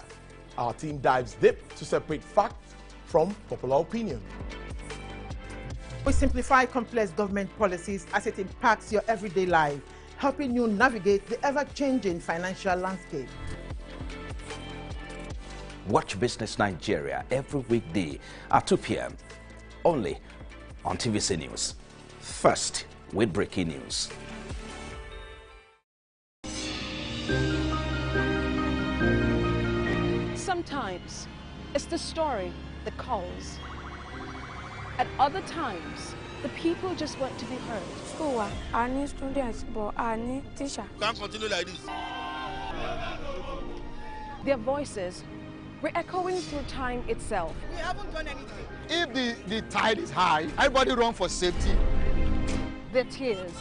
Our team dives deep to separate fact from popular opinion. We simplify complex government policies as it impacts your everyday life, helping you navigate the ever-changing financial landscape. Watch Business Nigeria every weekday at 2 p.m. only on TVC News. First with breaking news. Sometimes it's the story that calls. At other times, the people just want to be heard. School, I need students, but I need teacher. Can't continue like this. Their voices re-echoing through time itself. We haven't done anything. If the tide is high, everybody run for safety. Their tears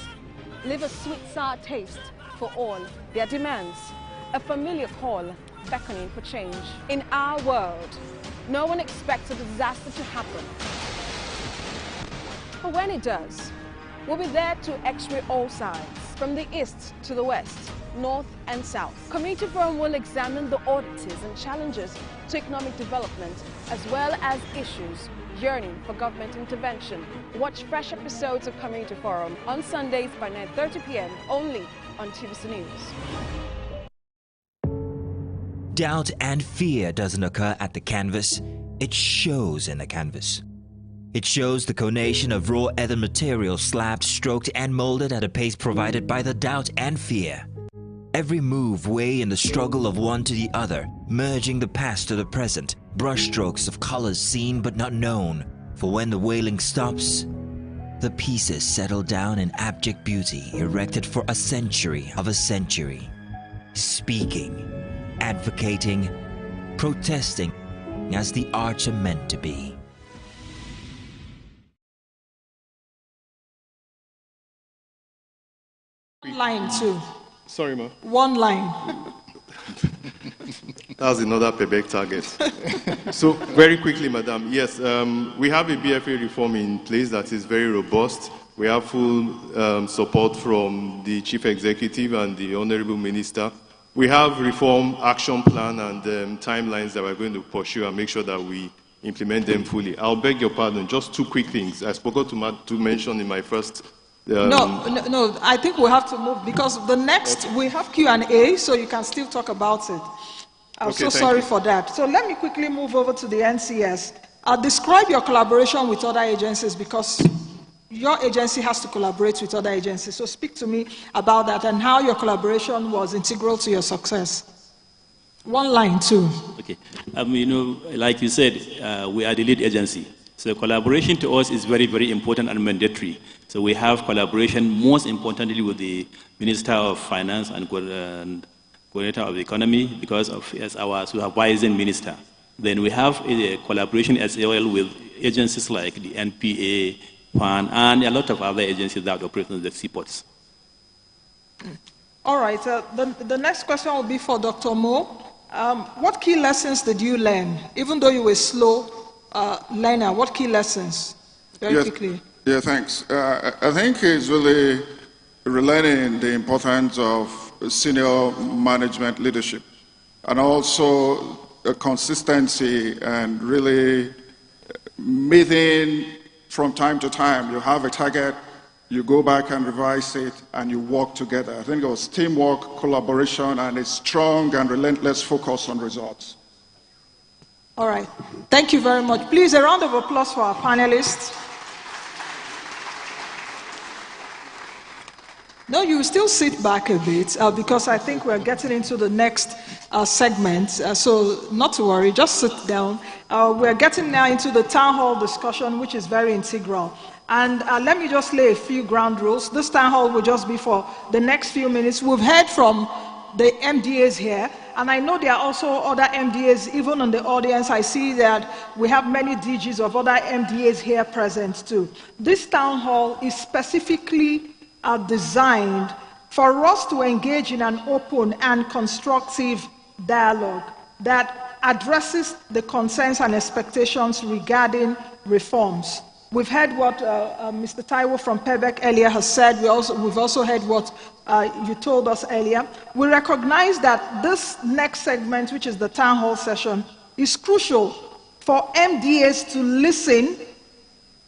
leave a sweet, sour taste for all their demands. A familiar call beckoning for change. In our world, no one expects a disaster to happen. But when it does, we'll be there to x-ray all sides, from the east to the west, north and south. Community Forum will examine the oddities and challenges to economic development, as well as issues yearning for government intervention. Watch fresh episodes of Community Forum on Sundays by 9:30 p.m. only on TVC News. Doubt and fear doesn't occur at the canvas, it shows in the canvas. It shows the conation of raw earthen material slabbed, stroked and molded at a pace provided by the doubt and fear. Every move way in the struggle of one to the other, merging the past to the present, brushstrokes of colors seen but not known. For when the wailing stops, the pieces settle down in abject beauty erected for a century of a century. Speaking, advocating, protesting as the arts are meant to be. Line two. Sorry, ma. One line. That's another payback target. So, very quickly, madam. Yes, we have a BFA reform in place that is very robust. We have full support from the chief executive and the honorable minister. We have reform action plan and timelines that we're going to pursue and make sure that we implement them fully. I'll beg your pardon, just two quick things. I forgot to mention in my first... No, I think we have to move because the next, we have Q&A, so you can still talk about it. I'm so sorry for that. So let me quickly move over to the NCS. Describe your collaboration with other agencies because your agency has to collaborate with other agencies. So speak to me about that and how your collaboration was integral to your success. One line, too. Okay. Like you said, we are the lead agency. So collaboration to us is very, very important and mandatory. So we have collaboration most importantly with the Minister of Finance and Coordinator of the Economy because of as our supervising minister. Then we have a collaboration as well with agencies like the NPA, PAN, and a lot of other agencies that operate in the seaports. All right. The next question will be for Dr. Mo. What key lessons did you learn? Even though you were slow learner, what key lessons? Very quickly. Yeah, thanks. I think it's really relearning the importance of senior management leadership and also consistency and really meeting from time to time. You have a target, you go back and revise it, and you work together. I think it was teamwork, collaboration, and a strong and relentless focus on results. All right. Thank you very much. Please, a round of applause for our panelists. No, you still sit back a bit because I think we're getting into the next segment. So not to worry, just sit down. We're getting now into the town hall discussion, which is very integral. And let me just lay a few ground rules. This town hall will just be for the next few minutes. We've heard from the MDAs here, and I know there are also other MDAs, even in the audience. I see that we have many DGs of other MDAs here present too. This town hall is specifically designed for us to engage in an open and constructive dialogue that addresses the concerns and expectations regarding reforms. We've heard what Mr. Taiwo from PEBEC earlier has said. We've also heard what you told us earlier. We recognize that this next segment, which is the town hall session, is crucial for MDAs to listen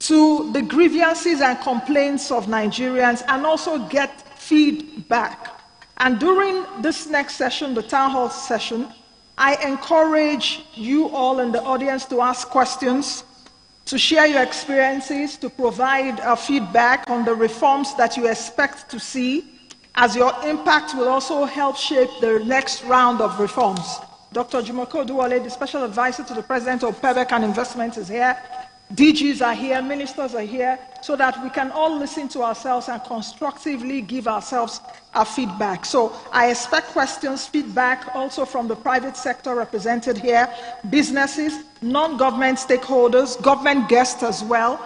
to the grievances and complaints of Nigerians and also get feedback. And during this next session, the town hall session, I encourage you all in the audience to ask questions, to share your experiences, to provide feedback on the reforms that you expect to see, as your impact will also help shape the next round of reforms. Dr. Jumoke Oduwole, the Special Advisor to the President of PEBEC and Investment, is here. DGs are here, ministers are here, so that we can all listen to ourselves and constructively give ourselves our feedback. So I expect questions, feedback also from the private sector represented here, businesses, non-government stakeholders, government guests as well,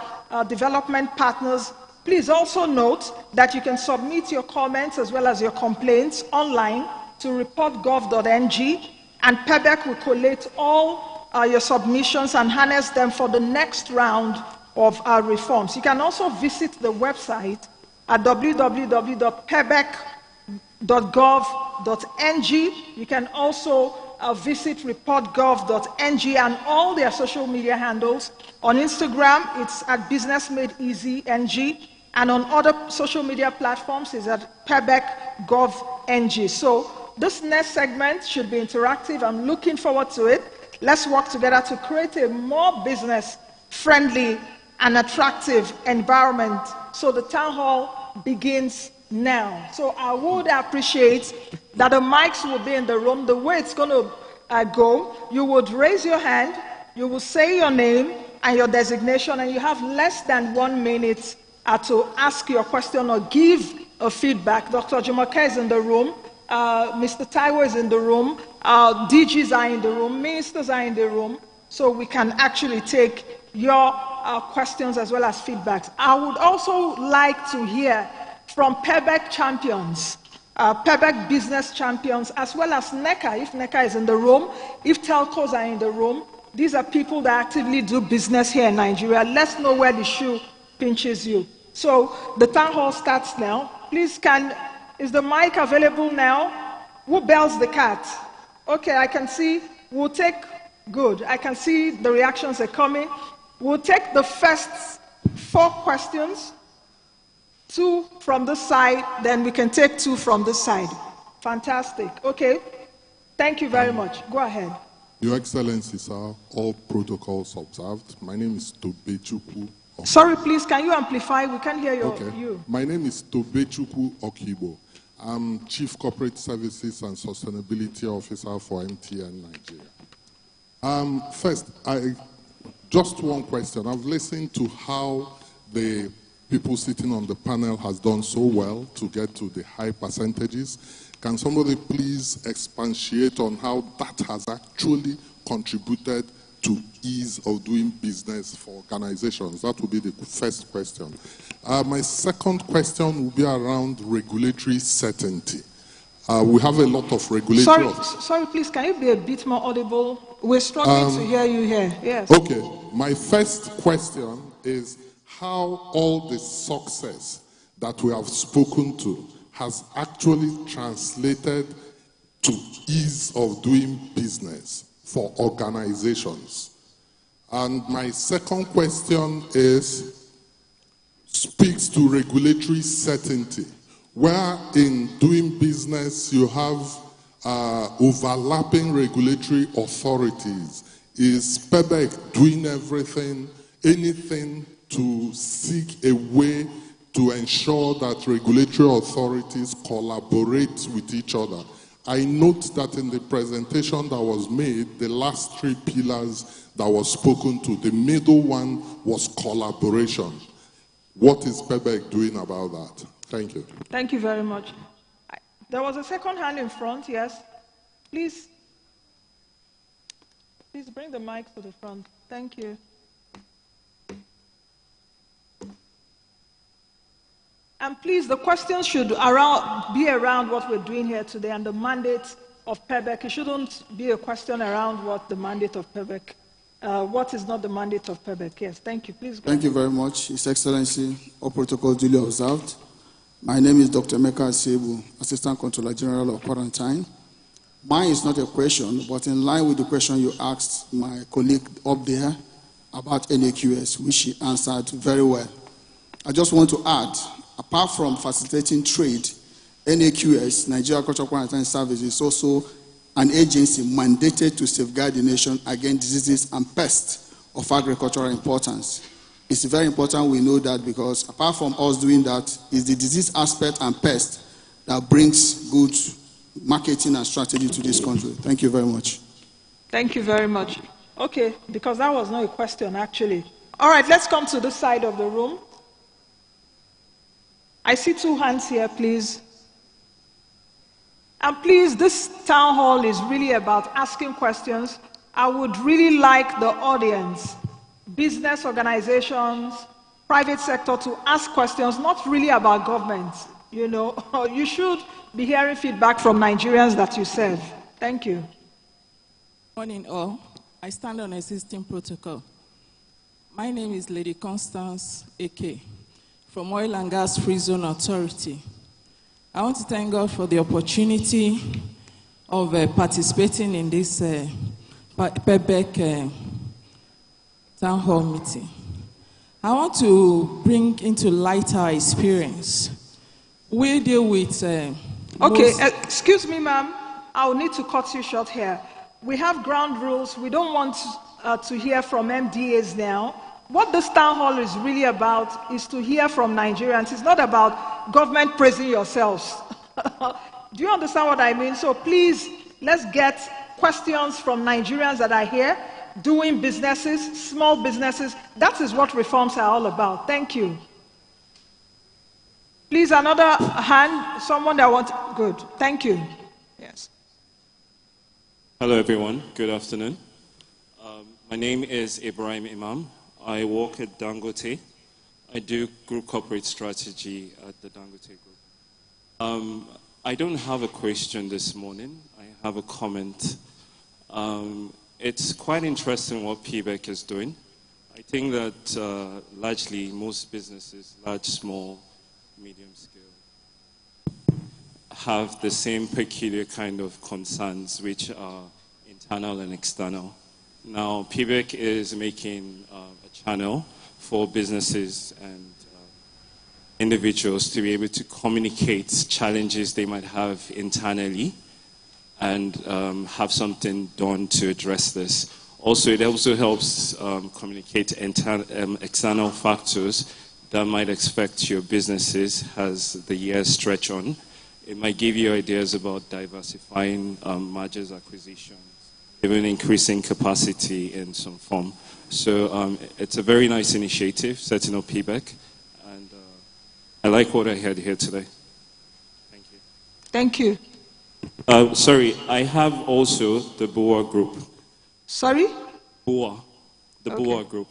development partners. Please also note that you can submit your comments as well as your complaints online to report.gov.ng, and PEBEC will collate all your submissions and harness them for the next round of our reforms. You can also visit the website at www.pebec.gov.ng. You can also visit report.gov.ng and all their social media handles. On Instagram, it's at businessmadeeasyng, and on other social media platforms, it's at pebec.gov.ng. So this next segment should be interactive. I'm looking forward to it. Let's work together to create a more business-friendly and attractive environment. So the town hall begins now. So I would appreciate that the mics will be in the room. The way it's going to go, you would raise your hand, you will say your name and your designation, and you have less than 1 minute to ask your question or give a feedback. Dr. Jumoke is in the room. Mr. Taiwo is in the room, DGs are in the room, ministers are in the room, so we can actually take your questions as well as feedbacks. I would also like to hear from PEBEC champions, PEBEC business champions, as well as NECA, if NECA is in the room, if telcos are in the room. These are people that actively do business here in Nigeria. Let's know where the shoe pinches you. So the town hall starts now. Please, is the mic available now? Who bells the cat? Okay, I can see. We'll take, good. I can see the reactions are coming. We'll take the first 4 questions, 2 from this side, then we can take 2 from this side. Fantastic. Okay. Thank you very much. Go ahead. Your Excellency, sir, all protocols observed. My name is Tobechukwu. Sorry, please, can you amplify? We can't hear you. My name is Tobechukwu Okibo. I'm Chief Corporate Services and Sustainability Officer for MTN Nigeria. First, just one question. I've listened to how the people sitting on the panel has done so well to get to the high percentages. Can somebody please expatiate on how that has actually contributed to ease of doing business for organizations? That would be the first question. My second question will be around regulatory certainty. We have a lot of regulatory... Sorry, please, can you be a bit more audible? We're struggling to hear you here. Yes. Okay. My first question is how all the success that we have spoken to has actually translated to ease of doing business for organizations. And my second question speaks to regulatory certainty, where in doing business you have overlapping regulatory authorities. Is PEBEC doing anything to seek a way to ensure that regulatory authorities collaborate with each other? I note that in the presentation that was made, the last 3 pillars that was spoken to, the middle one was collaboration. What is PEBEC doing about that? Thank you. Thank you very much. There was a second hand in front, yes. Please bring the mic to the front. Thank you. And please, the questions should be around what we're doing here today and the mandate of PEBEC, it shouldn't be a question around what the mandate of PEBEC, what is not the mandate of PEBEC. Yes, thank you. Please go Thank you very much, His Excellency. All protocol duly observed. My name is Dr. Meka Asebu, Assistant Controller General of Quarantine. Mine is not a question, but in line with the question you asked my colleague up there about NAQS, which she answered very well. I just want to add, apart from facilitating trade, NAQS, Nigeria Agricultural Quarantine Service, is also an agency mandated to safeguard the nation against diseases and pests of agricultural importance. It's very important we know that, because apart from us doing that, it's the disease aspect and pest that brings good marketing and strategy to this country. Thank you very much. Thank you very much. Okay, because that was not a question, actually. All right, let's come to this side of the room. I see two hands here, please. And please, this town hall is really about asking questions. I would really like the audience, business organizations, private sector, to ask questions, not really about government. You know, you should be hearing feedback from Nigerians that you serve. Thank you. Morning all. I stand on existing protocol. My name is Lady Constance Eke from Oil and Gas Free Zone Authority. I want to thank God for the opportunity of participating in this PEBEC town hall meeting. I want to bring into light our experience. We deal with... Okay, excuse me, ma'am. I will need to cut you short here. We have ground rules. We don't want to hear from MDAs now. What this town hall is really about is to hear from Nigerians. It's not about government praising yourselves. Do you understand what I mean? So please, let's get questions from Nigerians that are here, doing businesses, small businesses. That is what reforms are all about. Thank you. Please, another hand, someone that wants, good. Thank you. Yes. Hello, everyone. Good afternoon. My name is Ibrahim Imam. I work at Dangote. I do group corporate strategy at the Dangote Group. I don't have a question this morning. I have a comment. It's quite interesting what PBEC is doing. I think that largely most businesses, large, small, medium scale, have the same peculiar kind of concerns, which are internal and external. Now, PBEC is making a channel for businesses and individuals to be able to communicate challenges they might have internally and have something done to address this. Also, it also helps communicate external factors that might affect your businesses as the years stretch on. It might give you ideas about diversifying mergers, acquisitions, even increasing capacity in some form. So it's a very nice initiative, setting up PBEC, and I like what I heard here today. Thank you. Thank you. Sorry, I have also the BUA group. Sorry? BUA, the Okay. BUA group.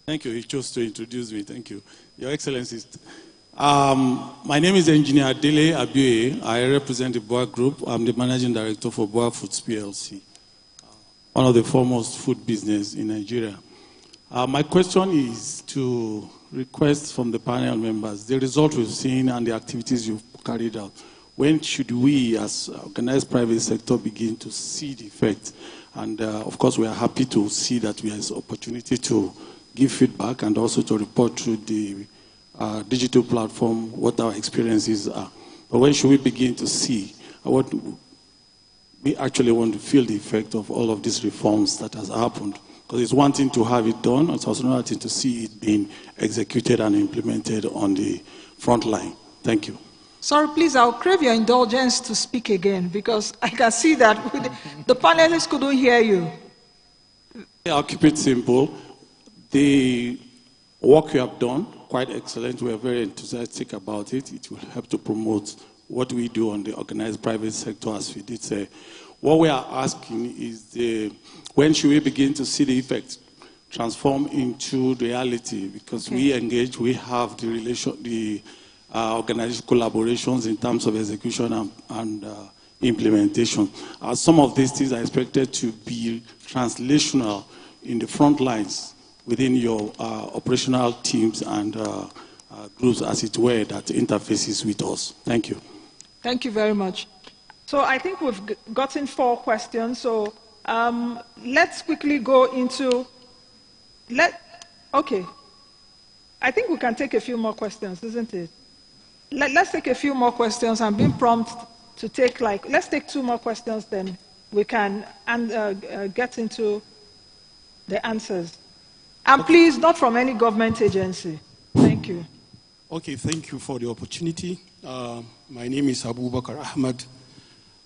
Thank you. He chose to introduce me. Thank you. Your Excellencies. My name is Engineer Dele Abuye. I represent the BUA Group. I'm the Managing Director for BUA Foods PLC, one of the foremost food business in Nigeria. My question is to request from the panel members the result we've seen and the activities you've carried out. When should we, as organized private sector, begin to see the effect? And of course, we are happy to see that we have this opportunity to give feedback and also to report through the digital platform what our experiences are. But when should we begin to see what we actually want to feel the effect of all of these reforms that has happened? Because it's one thing to have it done, it's also another thing to see it being executed and implemented on the front line. Thank you. Sorry, please, I'll crave your indulgence to speak again, because I can see that the panelists couldn't hear you. I'll keep it simple. The work you have done, quite excellent. We are very enthusiastic about it. It will help to promote what we do on the organized private sector, as we did say. What we are asking is when should we begin to see the effect transform into reality? Because we engage, we have the organized collaborations in terms of execution and implementation. Some of these things are expected to be translational in the front lines within your operational teams and groups, as it were, that interfaces with us. Thank you. Thank you very much. So I think we've gotten 4 questions. So let's quickly go into, okay. I think we can take a few more questions, isn't it? Let's take a few more questions. I'm being prompted to take let's take 2 more questions, then we can get into the answers. And please, not from any government agency. Thank you. Okay, thank you for the opportunity. My name is Abubakar Ahmad.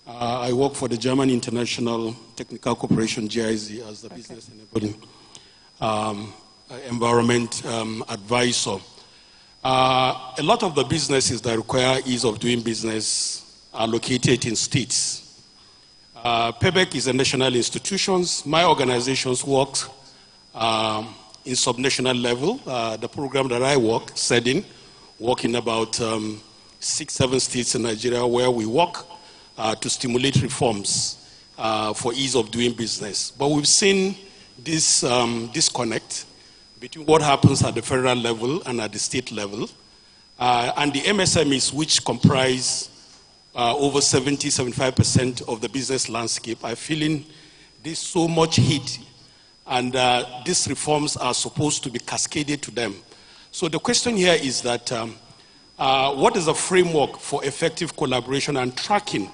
I work for the German International Technical Corporation, GIZ, as the business environment advisor. A lot of the businesses that require ease of doing business are located in states. PEBEC is a national institution. My organizations work in subnational level. The program that I work in about 6-7 states in Nigeria, where we work to stimulate reforms for ease of doing business. But we've seen this disconnect between what happens at the federal level and at the state level. And the MSMEs, which comprise over 70-75% of the business landscape, are feeling there's so much heat, and these reforms are supposed to be cascaded to them. So the question here is that what is the framework for effective collaboration and tracking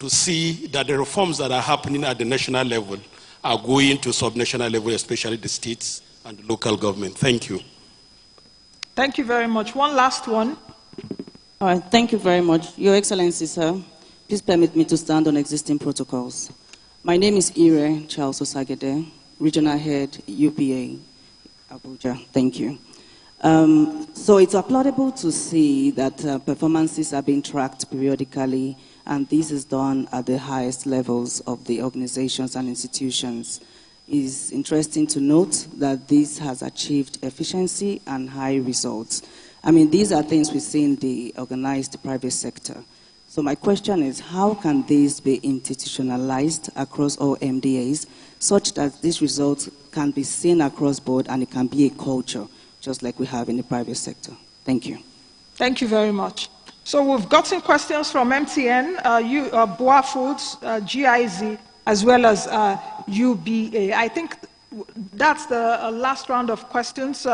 to see that the reforms that are happening at the national level are going to subnational level, especially the states and the local government? Thank you. Thank you very much. One last one. All right, thank you very much. Your Excellency, sir, please permit me to stand on existing protocols. My name is Ire Charles Osagede, Regional Head, UPA, Abuja. Thank you. So it's applaudable to see that performances are being tracked periodically, and this is done at the highest levels of the organizations and institutions. It's interesting to note that this has achieved efficiency and high results. I mean, these are things we see in the organized private sector. So my question is, how can this be institutionalized across all MDAs such that these results can be seen across board and it can be a culture, just like we have in the private sector? Thank you. Thank you very much. So we've gotten questions from MTN, Boa Foods, GIZ, as well as UBA. I think that's the last round of questions.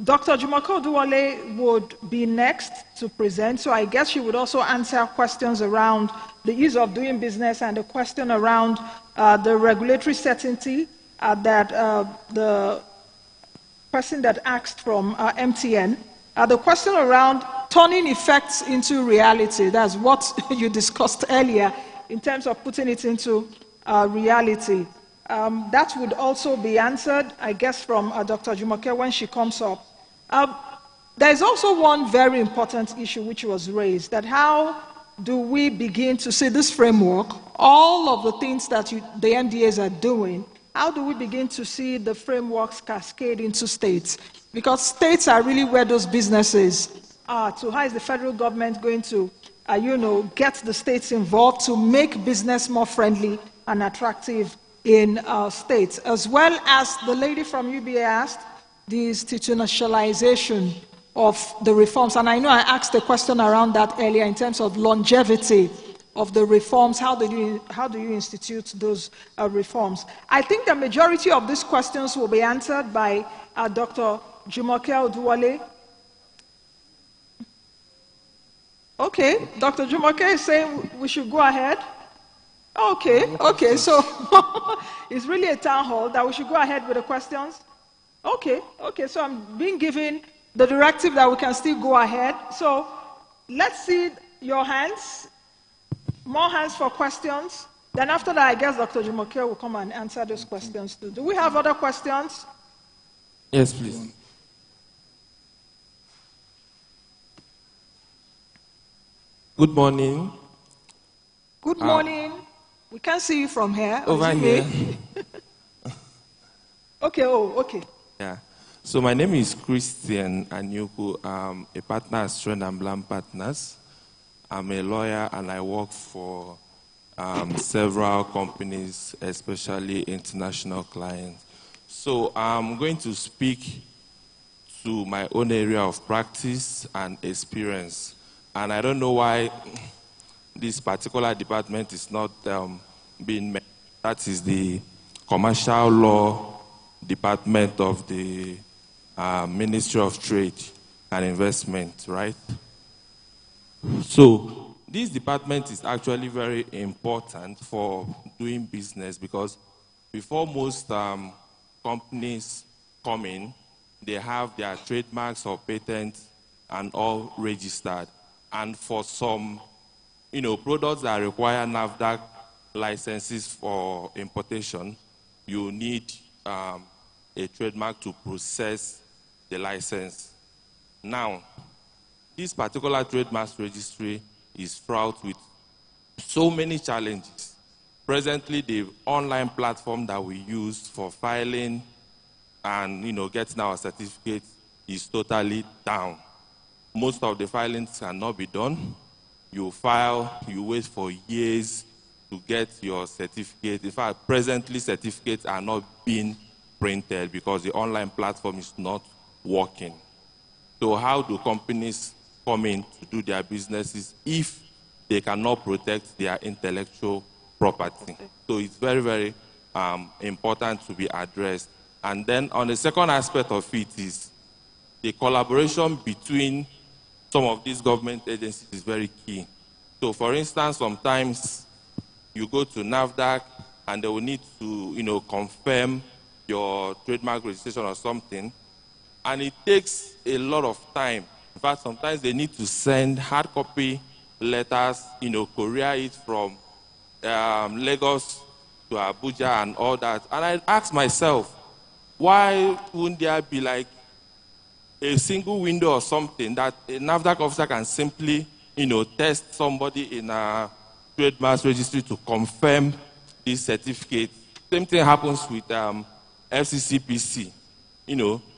Dr. Jumoke Oduwole would be next to present, so I guess she would also answer questions around the ease of doing business and the question around the regulatory certainty that the person that asked from MTN. The question around turning effects into reality, that's what you discussed earlier in terms of putting it into reality. That would also be answered, I guess, from Dr. Jumoke when she comes up. There's also one very important issue which was raised, that how do we begin to see this framework, all of the things that the MDAs are doing, how do we begin to see the frameworks cascade into states? Because states are really where those businesses are. So how is the federal government going to, get the states involved to make business more friendly and attractive in states? As well as the lady from UBA asked, the institutionalization of the reforms. And I know I asked a question around that earlier in terms of longevity of the reforms. How do you institute those reforms? I think the majority of these questions will be answered by Dr. Jumoke Oduwole. Okay, Dr. Jumoke is saying we should go ahead. Okay, so it's really a town hall that we should go ahead with the questions. Okay, so I'm being given the directive that we can still go ahead. So let's see your hands, more hands for questions. Then after that, I guess Dr. Jumoke will come and answer those questions too. Do we have other questions? Yes, please. Good morning. Good morning. We can't see you from here. Over here. Okay. Yeah. So my name is Christian Anyuku. I'm a partner at Strand and Blam Partners. I'm a lawyer and I work for several companies, especially international clients. So I'm going to speak to my own area of practice and experience. And I don't know why this particular department is not being met. That is the Commercial Law Department of the Ministry of Trade and Investment, right? So this department is actually very important for doing business because before most companies come in, they have their trademarks or patents and all registered. And for some, products that require NAFDAC licenses for importation, you need a trademark to process the license. Now, this particular trademark registry is fraught with so many challenges. Presently, the online platform that we use for filing and getting our certificate is totally down. Most of the filings cannot be done. You file, you wait for years to get your certificate. In fact, presently certificates are not being printed because the online platform is not working. So how do companies come in to do their businesses if they cannot protect their intellectual property? So it's very, very important to be addressed. And then on the second aspect of it is the collaboration between some of these government agencies is very key. So for instance, sometimes you go to NAFDAC and they will need to, confirm your trademark registration or something. And it takes a lot of time. In fact, sometimes they need to send hard copy letters, courier it from Lagos to Abuja and all that. And I asked myself, why wouldn't there be like a single window or something that a NAFDAC officer can simply, test somebody in a trademark registry to confirm this certificate? Same thing happens with FCCPC,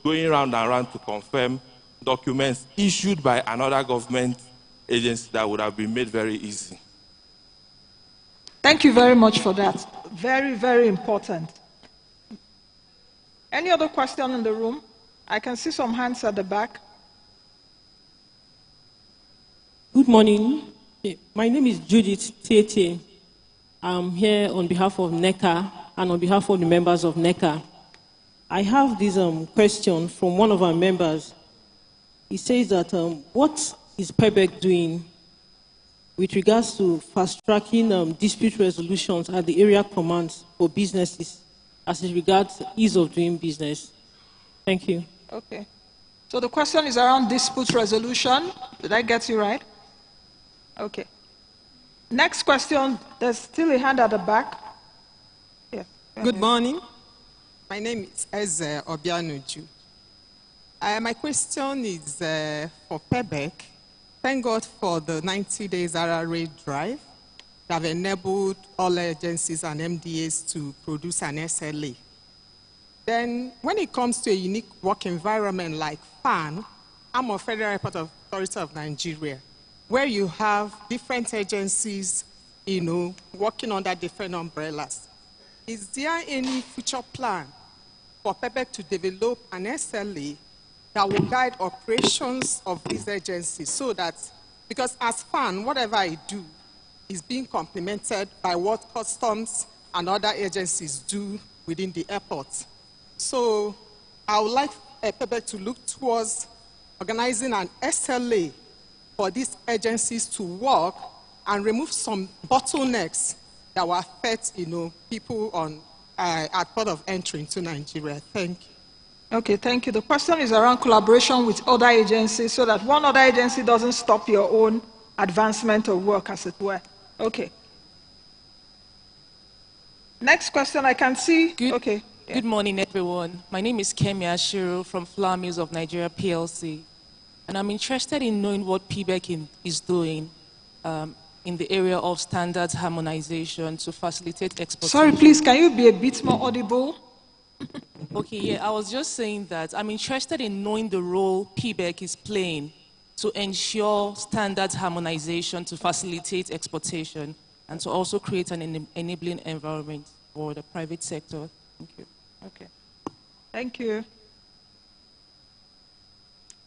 going round and round to confirm documents issued by another government agency that would have been made very easy. Thank you very much for that. Very, very important. Any other question in the room? I can see some hands at the back. Good morning. My name is Judith Tete. I'm here on behalf of NECA and on behalf of the members of NECA. I have this question from one of our members. He says that what is PEBEC doing with regards to fast-tracking dispute resolutions at the area commands for businesses as it regards ease of doing business? Thank you. Okay. So the question is around dispute resolution. Did I get you right? Okay. Next question. There's still a hand at the back. Yeah. Good morning. My name is Eze Obianuju. My question is for PEBEC. Thank God for the 90 days RRA drive that have enabled all agencies and MDAs to produce an SLA. Then, when it comes to a unique work environment like FAN, I'm a Federal Airport Authority of Nigeria, where you have different agencies, working under different umbrellas. Is there any future plan for PEBEC to develop an SLA that will guide operations of these agencies so that, because as FAN, whatever I do is being complemented by what customs and other agencies do within the airport. So I would like PEBEC to look towards organizing an SLA for these agencies to work and remove some bottlenecks that will affect, people on at port of entry into Nigeria. Thank you. Okay, thank you. The question is around collaboration with other agencies so that one other agency doesn't stop your own advancement of work, as it were. Okay. Next question, I can see. Okay. Yeah. Good morning, everyone. My name is Kemi Ashiru from Flour Mills of Nigeria PLC. And I'm interested in knowing what PEBEC is doing in the area of standards harmonization to facilitate exportation. Sorry, please, can you be a bit more audible? Okay, yeah, I was just saying that I'm interested in knowing the role PBEC is playing to ensure standards harmonization to facilitate exportation and to also create an enabling environment for the private sector. Thank you. Okay. Thank you.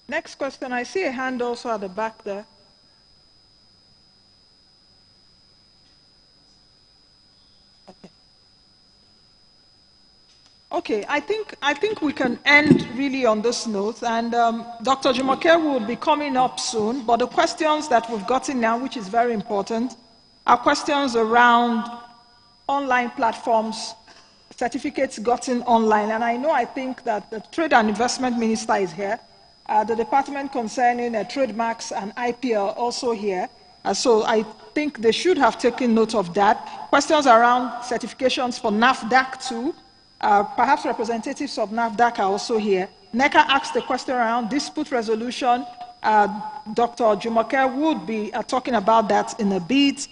Next question. I see a hand also at the back there. Okay, I think we can end really on this note, and Dr. Jumoke will be coming up soon, but the questions that we've gotten now, which is very important, are questions around online platforms, certificates gotten online, and I think that the Trade and Investment Minister is here, the department concerning trademarks and IP are also here, so I think they should have taken note of that. Questions around certifications for NAFDAC too. Perhaps representatives of NAFDAC are also here. NECA asked a question around dispute resolution. Dr. Jumoke would be talking about that in a bit.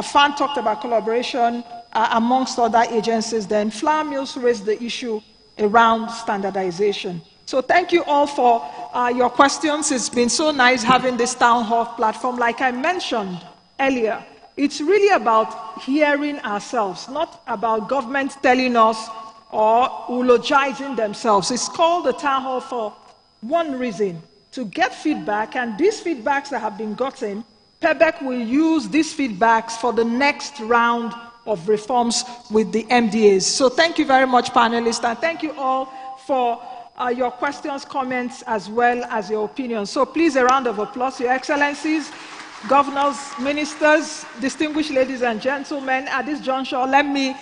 FAN talked about collaboration amongst other agencies. Then Flour Mills raised the issue around standardization. So thank you all for your questions. It's been so nice having this town hall platform. Like I mentioned earlier, it's really about hearing ourselves, not about government telling us or eulogizing themselves. It's called the town hall for one reason, to get feedback, and these feedbacks that have been gotten, PEBEC will use these feedbacks for the next round of reforms with the MDAs. So thank you very much, panelists, and thank you all for your questions, comments, as well as your opinions. So please, a round of applause, Your Excellencies, governors, ministers, distinguished ladies and gentlemen. At this juncture, let me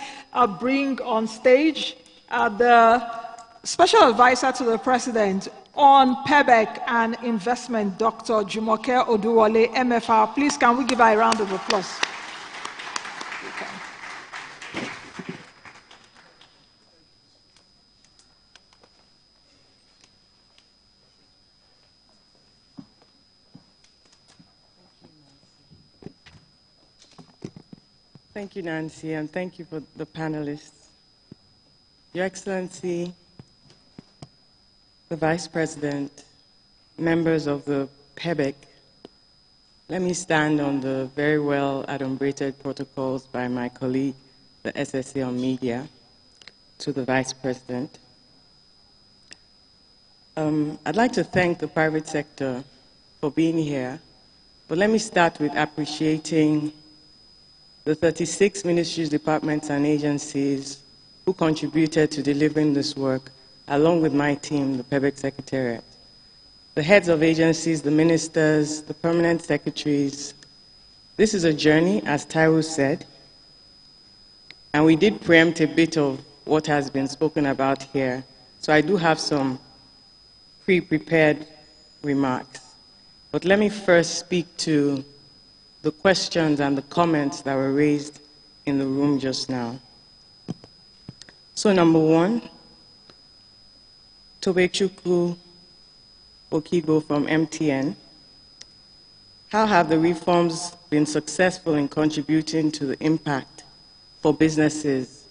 bring on stage the Special Advisor to the President on PEBEC and investment, Dr. Jumoke Oduwole, MFR. Please, can we give her a round of applause? Thank you, Nancy, and thank you for the panelists. Your Excellency, the Vice President, members of the PEBEC, let me stand on the very well adumbrated protocols by my colleague, the SSA on Media, to the Vice President. I'd like to thank the private sector for being here, but let me start with appreciating the 36 ministries, departments, and agencies who contributed to delivering this work, along with my team, the PEBEC Secretariat. The heads of agencies, the ministers, the permanent secretaries. This is a journey, as Taiwo said, and we did preempt a bit of what has been spoken about here. So I do have some pre-prepared remarks. But let me first speak to the questions and the comments that were raised in the room just now. So number one, Tobechukwu Okigo from MTN. How have the reforms been successful in contributing to the impact for businesses?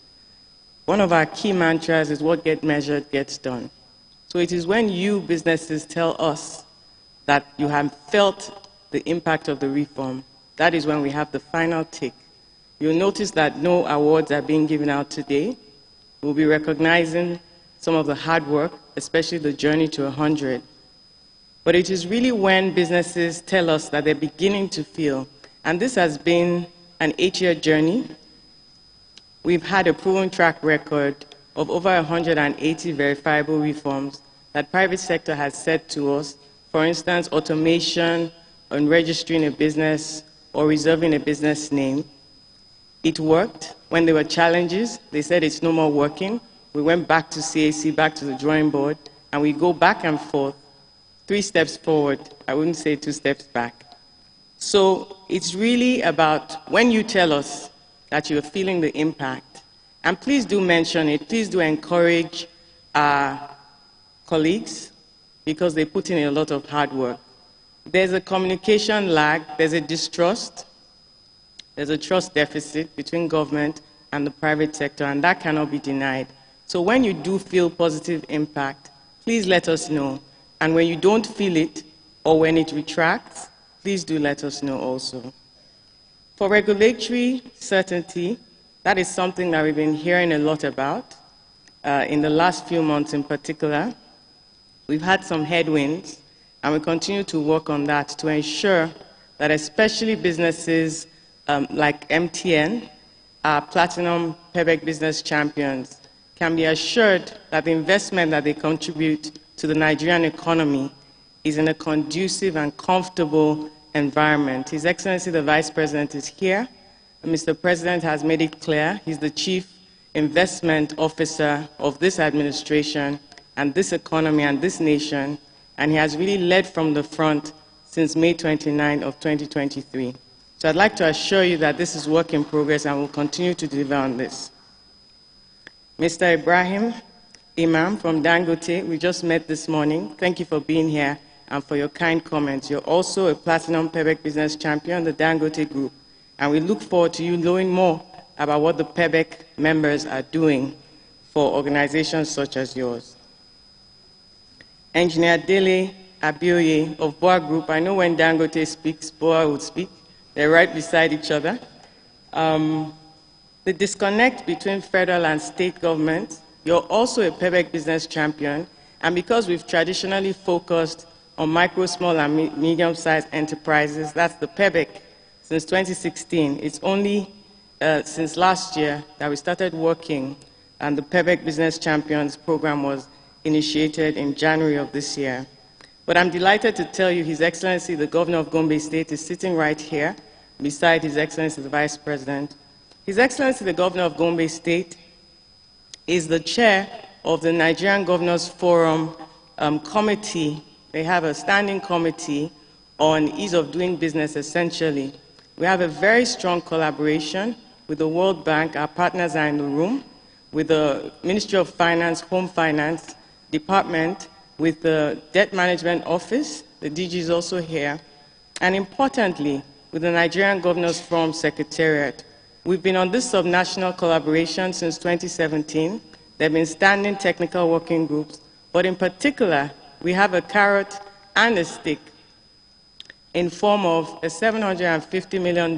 One of our key mantras is what gets measured gets done. So it is when you businesses tell us that you have felt the impact of the reform, that is when we have the final tick. You'll notice that no awards are being given out today. We'll be recognizing some of the hard work, especially the journey to 100. But it is really when businesses tell us that they're beginning to feel, and this has been an 8-year journey. We've had a proven track record of over 180 verifiable reforms that private sector has said to us, for instance, automation on registering a business or reserving a business name. It worked. When there were challenges, they said it's no more working. We went back to CAC, back to the drawing board, and we go back and forth, 3 steps forward. I wouldn't say 2 steps back. So it's really about when you tell us that you're feeling the impact, and please do mention it, please do encourage our colleagues, because they put in a lot of hard work. There's a communication lag, there's a distrust, there's a trust deficit between government and the private sector, and that cannot be denied. So when you do feel positive impact, please let us know. And when you don't feel it, or when it retracts, please do let us know also. For regulatory certainty, that is something that we've been hearing a lot about in the last few months in particular. We've had some headwinds, and we continue to work on that to ensure that especially businesses like MTN, our Platinum PEBEC Business Champions, can be assured that the investment that they contribute to the Nigerian economy is in a conducive and comfortable environment. His Excellency the Vice President is here. Mr. President has made it clear he's the Chief Investment Officer of this administration and this economy and this nation, and he has really led from the front since May 29 of 2023. So I'd like to assure you that this is work in progress and we'll continue to deliver on this. Mr. Ibrahim Imam from Dangote, we just met this morning. Thank you for being here and for your kind comments. You're also a Platinum PEBEC Business Champion, the Dangote Group, and we look forward to you knowing more about what the PEBEC members are doing for organizations such as yours. Engineer Dele Abioye of Boa Group, I know when Dangote speaks, Boa would speak. They're right beside each other. The disconnect between federal and state governments, you're also a PEBEC Business Champion, and because we've traditionally focused on micro, small, and medium-sized enterprises, that's the PEBEC, since 2016. It's only since last year that we started working, and the PEBEC Business Champions program was initiated in January of this year. But I'm delighted to tell you His Excellency, the Governor of Gombe State, is sitting right here beside His Excellency, the Vice President. His Excellency, the Governor of Gombe State, is the chair of the Nigerian Governors Forum committee. They have a standing committee on ease of doing business, essentially. We have a very strong collaboration with the World Bank. Our partners are in the room, with the Ministry of Finance, Home Finance Department, with the Debt Management Office. The DG is also here. And importantly, with the Nigerian Governors Forum Secretariat. We've been on this subnational collaboration since 2017. There have been standing technical working groups, but in particular, we have a carrot and a stick in form of a $750 million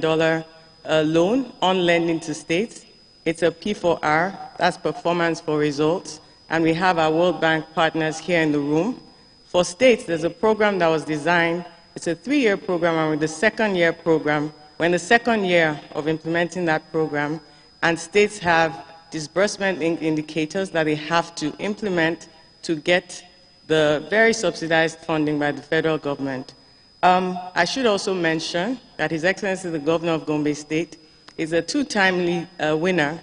loan on lending to states. It's a P4R, that's performance for results, and we have our World Bank partners here in the room. For states, there's a program that was designed. It's a 3-year program, and with the second-year program, we're in the second year of implementing that program, and states have disbursement indicators that they have to implement to get the very subsidized funding by the federal government. I should also mention that His Excellency, the Governor of Gombe State, is a 2-time winner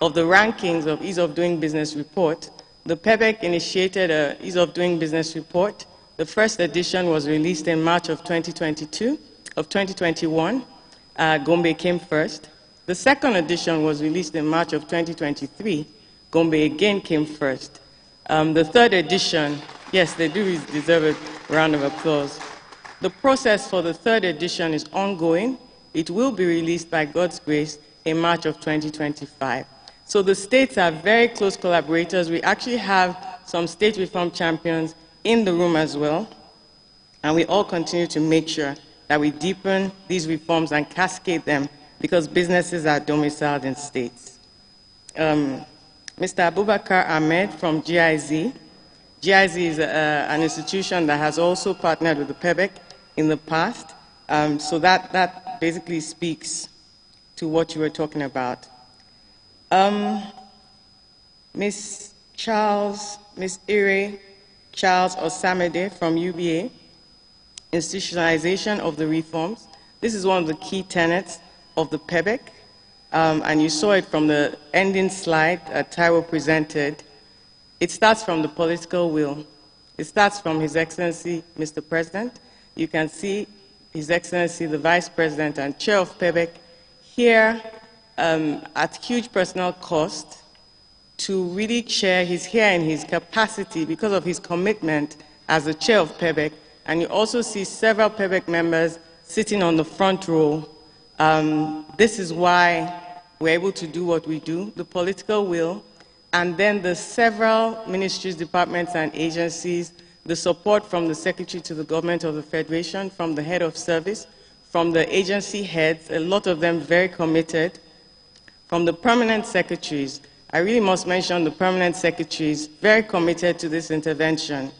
of the rankings of Ease of Doing Business report. The PEBEC initiated an Ease of Doing Business report. The first edition was released in March of 2021. Gombe came first. The second edition was released in March of 2023. Gombe again came first. The third edition, yes, they do deserve a round of applause. The process for the third edition is ongoing. It will be released by God's grace in March of 2025. So the states are very close collaborators. We actually have some state reform champions in the room as well. And we all continue to make sure that we deepen these reforms and cascade them because businesses are domiciled in states. Mr. Abubakar Ahmed from GIZ. GIZ is an institution that has also partnered with the PEBEC in the past. So that basically speaks to what you were talking about. Ms. Ire Charles Osamede from UBA, institutionalization of the reforms. This is one of the key tenets of the PEBEC, and you saw it from the ending slide that Taiwo presented. It starts from the political will. It starts from His Excellency, Mr. President. You can see His Excellency, the Vice President and Chair of PEBEC, here at huge personal cost to really chair. He's here in his capacity because of his commitment as the Chair of PEBEC. And you also see several PEBEC members sitting on the front row. This is why we're able to do what we do. The political will, and then the several ministries, departments, and agencies, the support from the Secretary to the Government of the Federation, from the Head of Service, from the agency heads, a lot of them very committed, from the permanent secretaries. I really must mention the permanent secretaries, very committed to this intervention.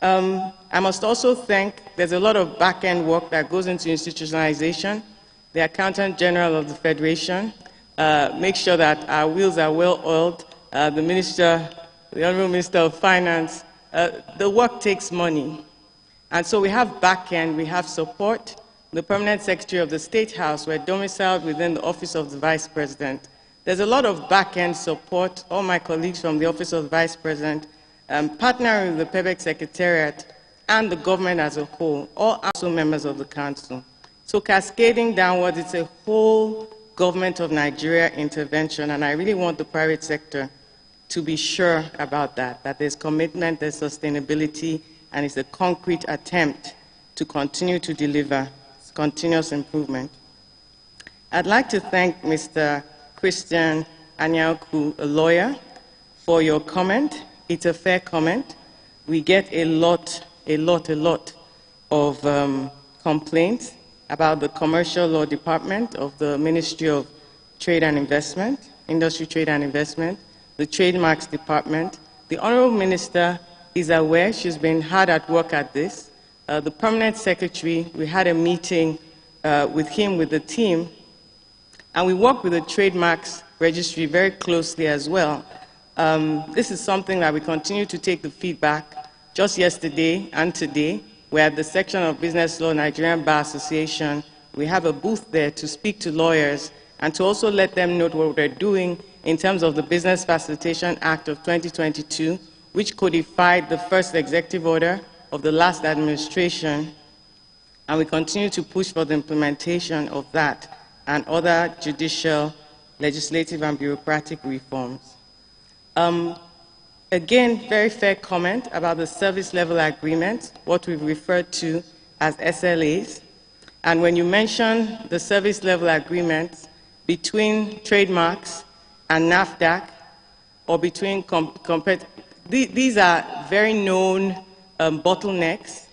I must also thank, there's a lot of back-end work that goes into institutionalization, the Accountant General of the Federation, make sure that our wheels are well oiled, the Minister, the Honorable Minister of Finance. The work takes money. And so we have back-end, we have support. The Permanent Secretary of the State House, we're domiciled within the Office of the Vice President. There's a lot of back-end support, all my colleagues from the Office of the Vice President, partnering with the PEBEC Secretariat and the government as a whole, all also members of the Council. So cascading downwards, it's a whole government of Nigeria intervention, and I really want the private sector to be sure about that there's commitment, there's sustainability, and it's a concrete attempt to continue to deliver continuous improvement. I'd like to thank Mr. Christian Anyaoku, a lawyer, for your comment. It's a fair comment. We get a lot of complaints about the Commercial Law Department of the Ministry of Trade and Investment, Industry, Trade and Investment, the Trademarks Department. The Honorable Minister is aware. She's been hard at work at this. The Permanent Secretary, we had a meeting with him, with the team, and we work with the Trademarks Registry very closely as well. This is something that we continue to take the feedback. Just yesterday and today, we're at the section of Business Law, Nigerian Bar Association. We have a booth there to speak to lawyers and to also let them know what they're doing in terms of the Business Facilitation Act of 2022, which codified the first executive order of the last administration, and we continue to push for the implementation of that and other judicial, legislative, and bureaucratic reforms. Again, very fair comment about the service level agreement, what we've referred to as SLAs. And when you mention the service level agreements between trademarks and NAFDAC, or between these are very known bottlenecks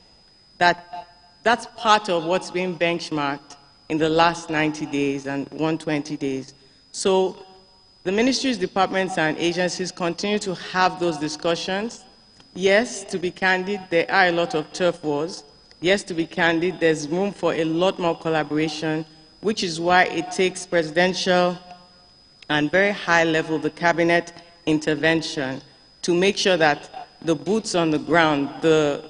that's part of what's being benchmarked in the last 90 days and 120 days. So the ministries, departments, and agencies continue to have those discussions. Yes, to be candid, there are a lot of turf wars. Yes, to be candid, there's room for a lot more collaboration, which is why it takes presidential and very high level, the cabinet intervention, to make sure that the boots on the ground, the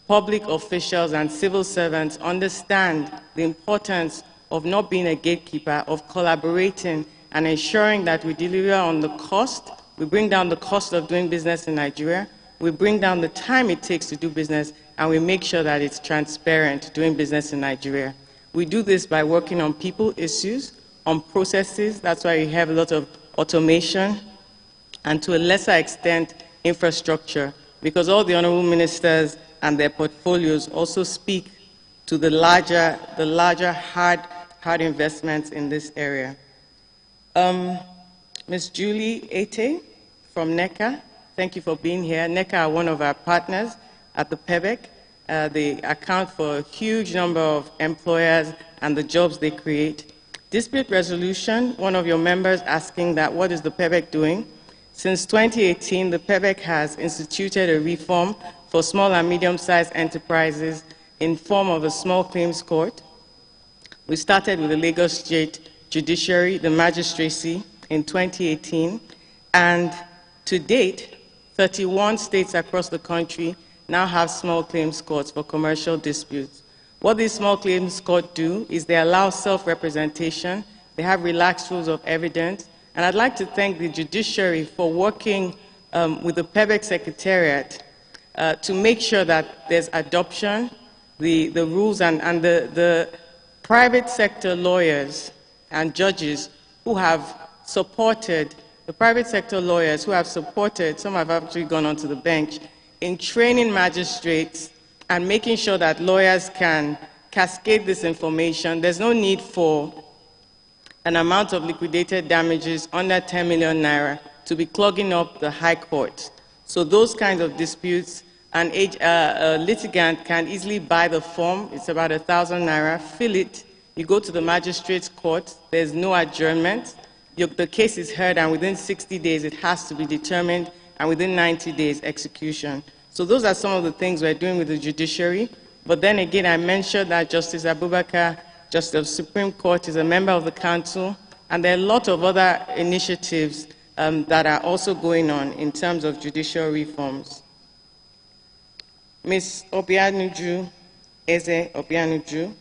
public officials and civil servants understand the importance of not being a gatekeeper, of collaborating and ensuring that we deliver on the cost. We bring down the cost of doing business in Nigeria. We bring down the time it takes to do business, and we make sure that it's transparent doing business in Nigeria. We do this by working on people issues, on processes. That's why you have a lot of automation, and to a lesser extent, infrastructure, because all the honorable ministers and their portfolios also speak to the larger hard investments in this area. Ms. Julie Ete from NECA, thank you for being here. NECA are one of our partners at the PEBEC. They account for a huge number of employers and the jobs they create. Dispute resolution, one of your members asking that what is the PEBEC doing? Since 2018, the PEBEC has instituted a reform for small and medium-sized enterprises in form of a small claims court. We started with the Lagos State Judiciary, the magistracy, in 2018, and to date, 31 states across the country now have small claims courts for commercial disputes. What these small claims courts do is they allow self-representation, they have relaxed rules of evidence, and I'd like to thank the judiciary for working with the PEBEC Secretariat to make sure that there's adoption, the rules, and the private sector lawyers and judges who have supported, the private sector lawyers who have supported, some have actually gone onto the bench, in training magistrates and making sure that lawyers can cascade this information. There's no need for an amount of liquidated damages under 10 million naira to be clogging up the high court. So those kinds of disputes, a litigant can easily buy the form. It's about 1,000 naira, fill it, you go to the magistrate's court, there's no adjournment, the case is heard, and within 60 days it has to be determined, and within 90 days execution. So those are some of the things we're doing with the judiciary. But then again, I mentioned that Justice Abubakar, Justice of the Supreme Court, is a member of the council, and there are a lot of other initiatives that are also going on in terms of judicial reforms. Ms. Obianuju, Eze Obianuju,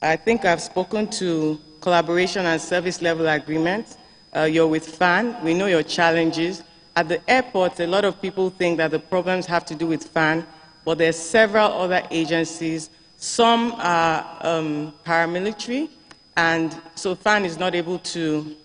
I think I've spoken to collaboration and service level agreements. You're with FAN. We know your challenges. At the airport, a lot of people think that the problems have to do with FAN, but there are several other agencies. Some are paramilitary, and so FAN is not able to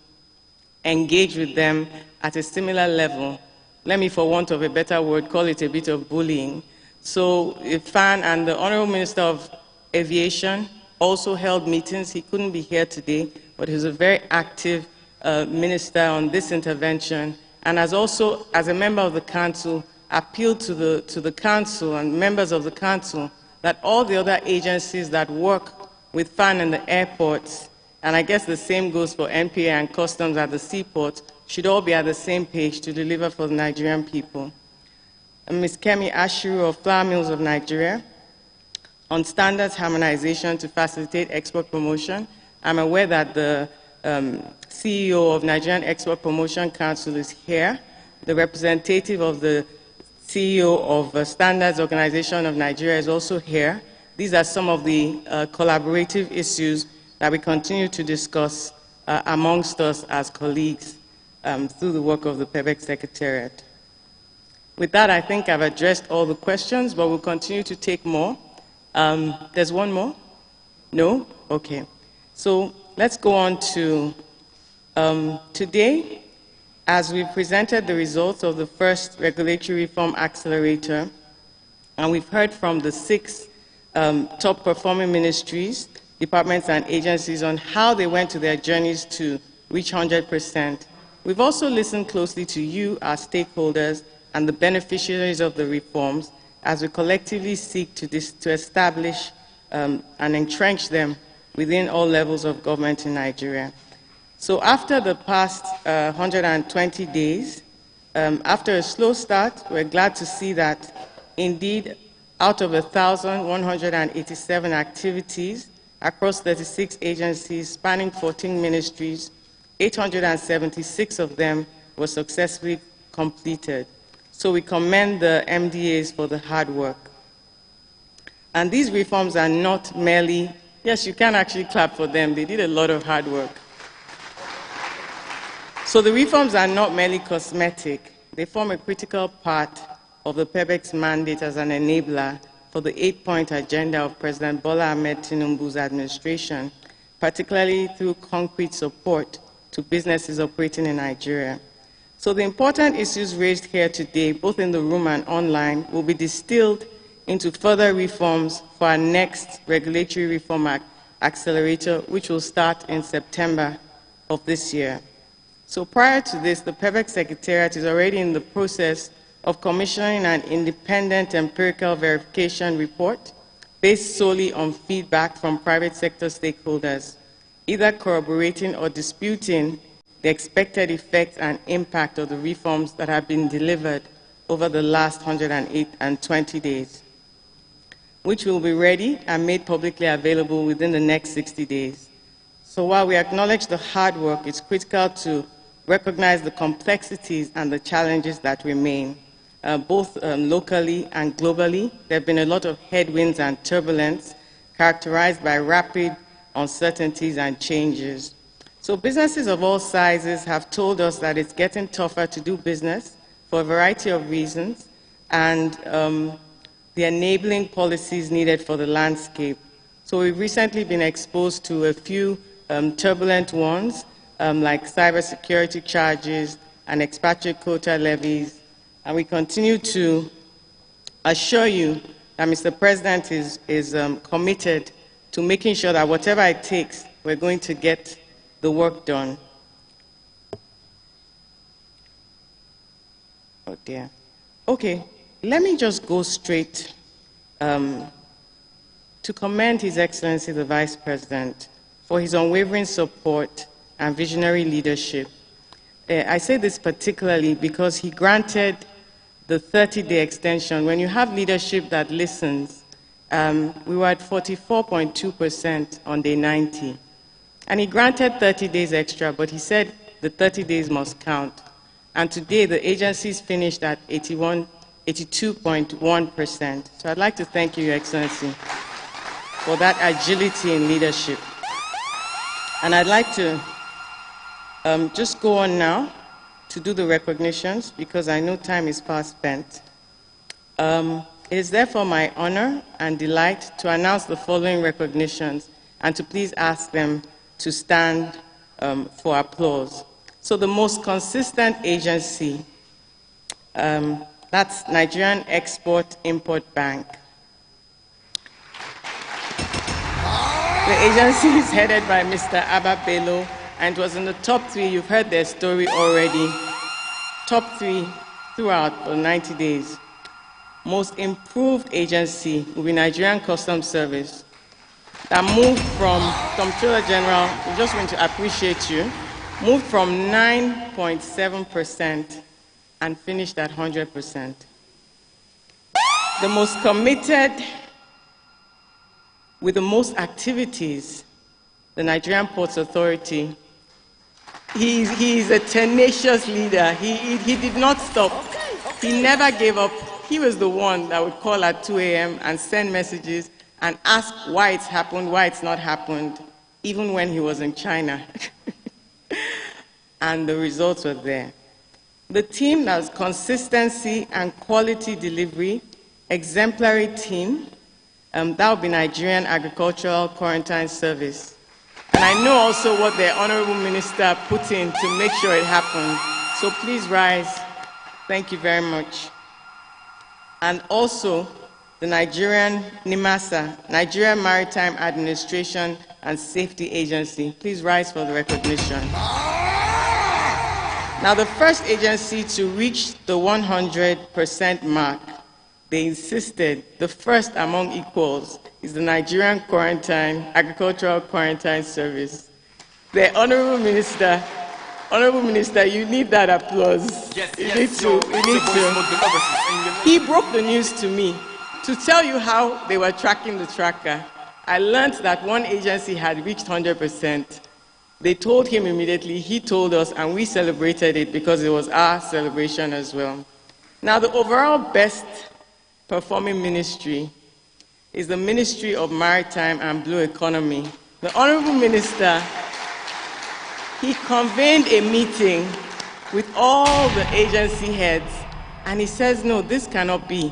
engage with them at a similar level. Let me, for want of a better word, call it a bit of bullying. So FAN and the Honorable Minister of Aviation also held meetings. He couldn't be here today, but he was a very active minister on this intervention, and has also, as a member of the council, appealed to the council and members of the council that all the other agencies that work with FAN in the airports, and I guess the same goes for NPA and customs at the seaport, should all be at the same page to deliver for the Nigerian people. And Ms. Kemi Ashiru of Flour Mills of Nigeria, on standards harmonization to facilitate export promotion. I'm aware that the CEO of Nigerian Export Promotion Council is here. The representative of the CEO of Standards Organization of Nigeria is also here. These are some of the collaborative issues that we continue to discuss amongst us as colleagues through the work of the PEBEC Secretariat. With that, I think I've addressed all the questions, but we'll continue to take more. There's one more? No? Okay. So let's go on to today, as we presented the results of the first Regulatory Reform Accelerator, and we've heard from the 6 top-performing ministries, departments, and agencies on how they went to their journeys to reach 100%. We've also listened closely to you, our stakeholders, and the beneficiaries of the reforms as we collectively seek to establish and entrench them within all levels of government in Nigeria. So after the past 120 days, after a slow start, we're glad to see that indeed out of 1,187 activities across 36 agencies spanning 14 ministries, 876 of them were successfully completed. So we commend the MDAs for the hard work. And these reforms are not merely, yes, you can actually clap for them. They did a lot of hard work. So the reforms are not merely cosmetic. They form a critical part of the PEBEC's mandate as an enabler for the 8-point agenda of President Bola Ahmed Tinubu's administration, particularly through concrete support to businesses operating in Nigeria. So the important issues raised here today, both in the room and online, will be distilled into further reforms for our next Regulatory Reform Accelerator, which will start in September of this year. So prior to this, the PEBEC Secretariat is already in the process of commissioning an independent empirical verification report based solely on feedback from private sector stakeholders, either corroborating or disputing the expected effect and impact of the reforms that have been delivered over the last 120 days, which will be ready and made publicly available within the next 60 days. So while we acknowledge the hard work, it's critical to recognize the complexities and the challenges that remain, both locally and globally. There have been a lot of headwinds and turbulence characterized by rapid uncertainties and changes. So businesses of all sizes have told us that it's getting tougher to do business for a variety of reasons, and the enabling policies needed for the landscape. So we've recently been exposed to a few turbulent ones, like cybersecurity charges and expatriate quota levies, and we continue to assure you that Mr. President is committed to making sure that whatever it takes, we're going to get the work done. Oh dear. Okay, let me just go straight to commend His Excellency the Vice President for his unwavering support and visionary leadership. I say this particularly because he granted the 30-day extension. When you have leadership that listens, we were at 44.2% on day 90. And he granted 30 days extra, but he said the 30 days must count. And today, the agency's finished at 82.1%. So I'd like to thank you, Your Excellency, for that agility in leadership. And I'd like to just go on now to do the recognitions, because I know time is fast spent. It is therefore my honor and delight to announce the following recognitions and to please ask them to stand for applause. So the most consistent agency, that's Nigerian Export-Import Bank. The agency is headed by Mr. Abba Bello, and it was in the top 3. You've heard their story already. Top 3 throughout for 90 days. Most improved agency will be Nigerian Customs Service, that moved from Comptroller General, we just want to appreciate you, moved from 9.7% and finished at 100%. The most committed, with the most activities, the Nigerian Ports Authority. He is a tenacious leader. He did not stop. He never gave up. He was the one that would call at 2 a.m. and send messages and ask why it's happened, why it's not happened, even when he was in China. And the results were there. The team that was consistency and quality delivery, exemplary team, that would be Nigerian Agricultural Quarantine Service. And I know also what the Honorable Minister put in to make sure it happened. So please rise. Thank you very much. And also the Nigerian NIMASA, Nigerian Maritime Administration and Safety Agency. Please rise for the recognition. Now, the first agency to reach the 100% mark, they insisted, the first among equals, is the Nigerian Agricultural Quarantine Service. The Honorable Minister, you need that applause. Yes, you yes, need to. He broke the news to me to tell you how they were tracking the tracker. I learned that one agency had reached 100%. They told him immediately, he told us, and we celebrated it because it was our celebration as well. Now, the overall best performing ministry is the Ministry of Maritime and Blue Economy. The Honorable Minister, he convened a meeting with all the agency heads, and he says, no, this cannot be.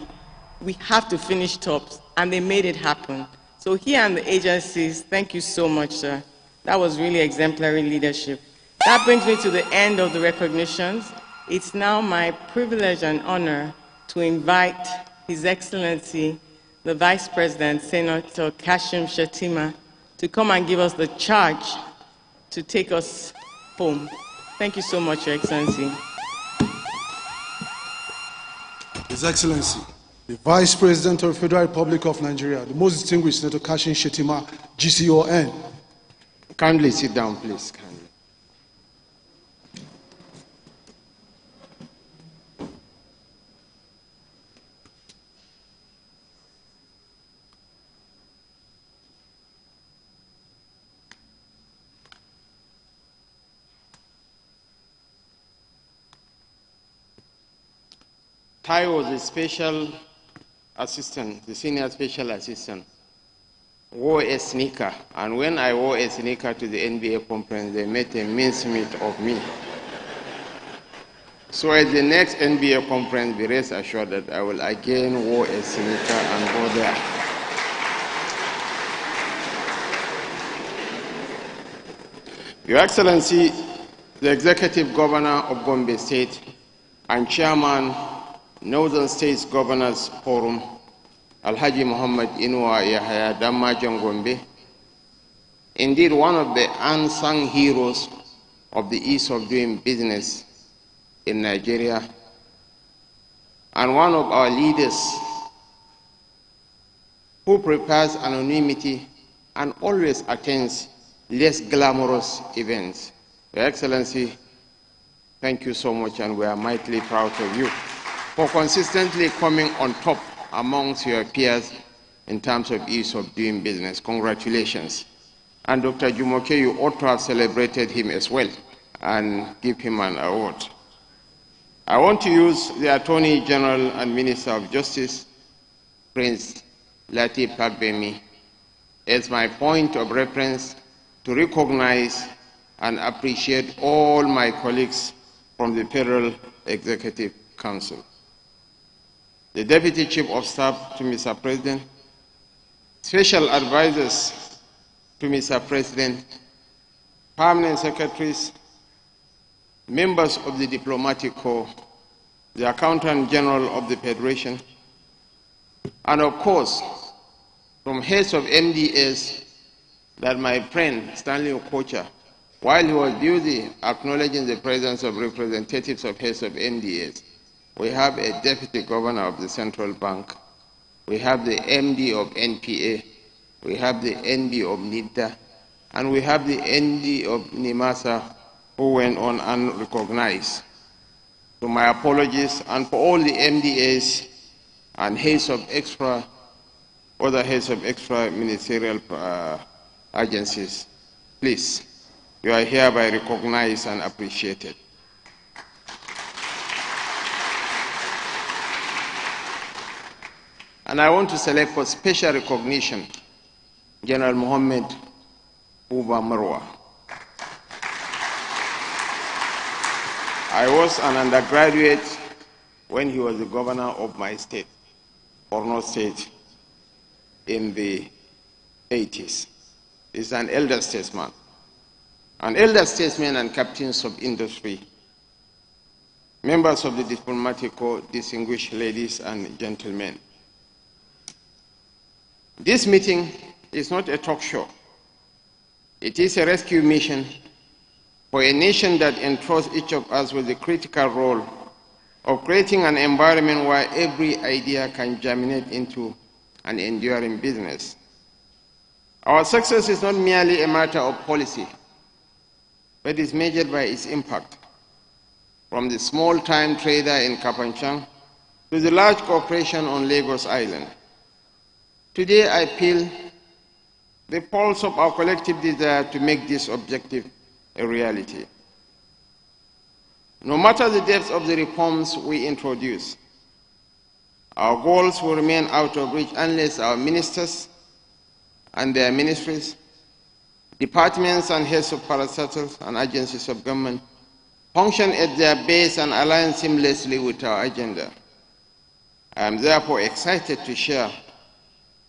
We have to finish tops, and they made it happen. So he and the agencies, thank you so much, sir. That was really exemplary leadership. That brings me to the end of the recognitions. It's now my privilege and honor to invite His Excellency, the Vice President, Senator Kashim Shettima, to come and give us the charge to take us home. Thank you so much, Your Excellency. His Excellency, the Vice President of the Federal Republic of Nigeria, the most distinguished Senator Kashim Shettima, GCON. Kindly sit down, please. Kindly. Tai was a special assistant, the senior special assistant. Wore a sneaker, and when I wore a sneaker to the NBA conference, they made a mincemeat of me. So at the next NBA conference, be rest assured that I will again wear a sneaker and go there. Your Excellency, the Executive Governor of Gombe State and Chairman, Northern States Governors Forum, Alhaji Muhammad Inua Yahya Damma Gombe, indeed one of the unsung heroes of the ease of doing business in Nigeria, and one of our leaders who prefers anonymity and always attends less glamorous events. Your Excellency, thank you so much, and we are mightily proud of you for consistently coming on top amongst your peers in terms of ease of doing business. Congratulations. And Dr. Jumoke, you ought to have celebrated him as well and give him an award. I want to use the Attorney General and Minister of Justice, Prince Lateef Fagbemi, as my point of reference to recognize and appreciate all my colleagues from the Federal Executive Council. The Deputy Chief of Staff to Mr. President, Special Advisors to Mr. President, Permanent Secretaries, members of the Diplomatic Corps, the Accountant General of the Federation, and of course, from heads of MDAs that my friend Stanley Okocha, while he was busy acknowledging the presence of representatives of heads of MDAs, we have a Deputy Governor of the Central Bank, we have the MD of NPA, we have the ND of NIDA, and we have the ND of NIMASA, who went on unrecognized. So my apologies, and for all the MDAs and heads of other heads of extra ministerial agencies, please, you are hereby recognized and appreciated. And I want to select for special recognition General Mohammed Uba Marwa. I was an undergraduate when he was the governor of my state, Borno State, in the 80s. He's an elder statesman. An elder statesman and captains of industry, members of the Diplomatic Corps, distinguished ladies and gentlemen. This meeting is not a talk show. It is a rescue mission for a nation that entrusts each of us with the critical role of creating an environment where every idea can germinate into an enduring business. Our success is not merely a matter of policy, but is measured by its impact. From the small-time trader in Kapanchan to the large corporation on Lagos Island. Today I feel the pulse of our collective desire to make this objective a reality. No matter the depth of the reforms we introduce, our goals will remain out of reach unless our ministers and their ministries, departments and heads of parastatals and agencies of government function at their base and align seamlessly with our agenda. I am therefore excited to share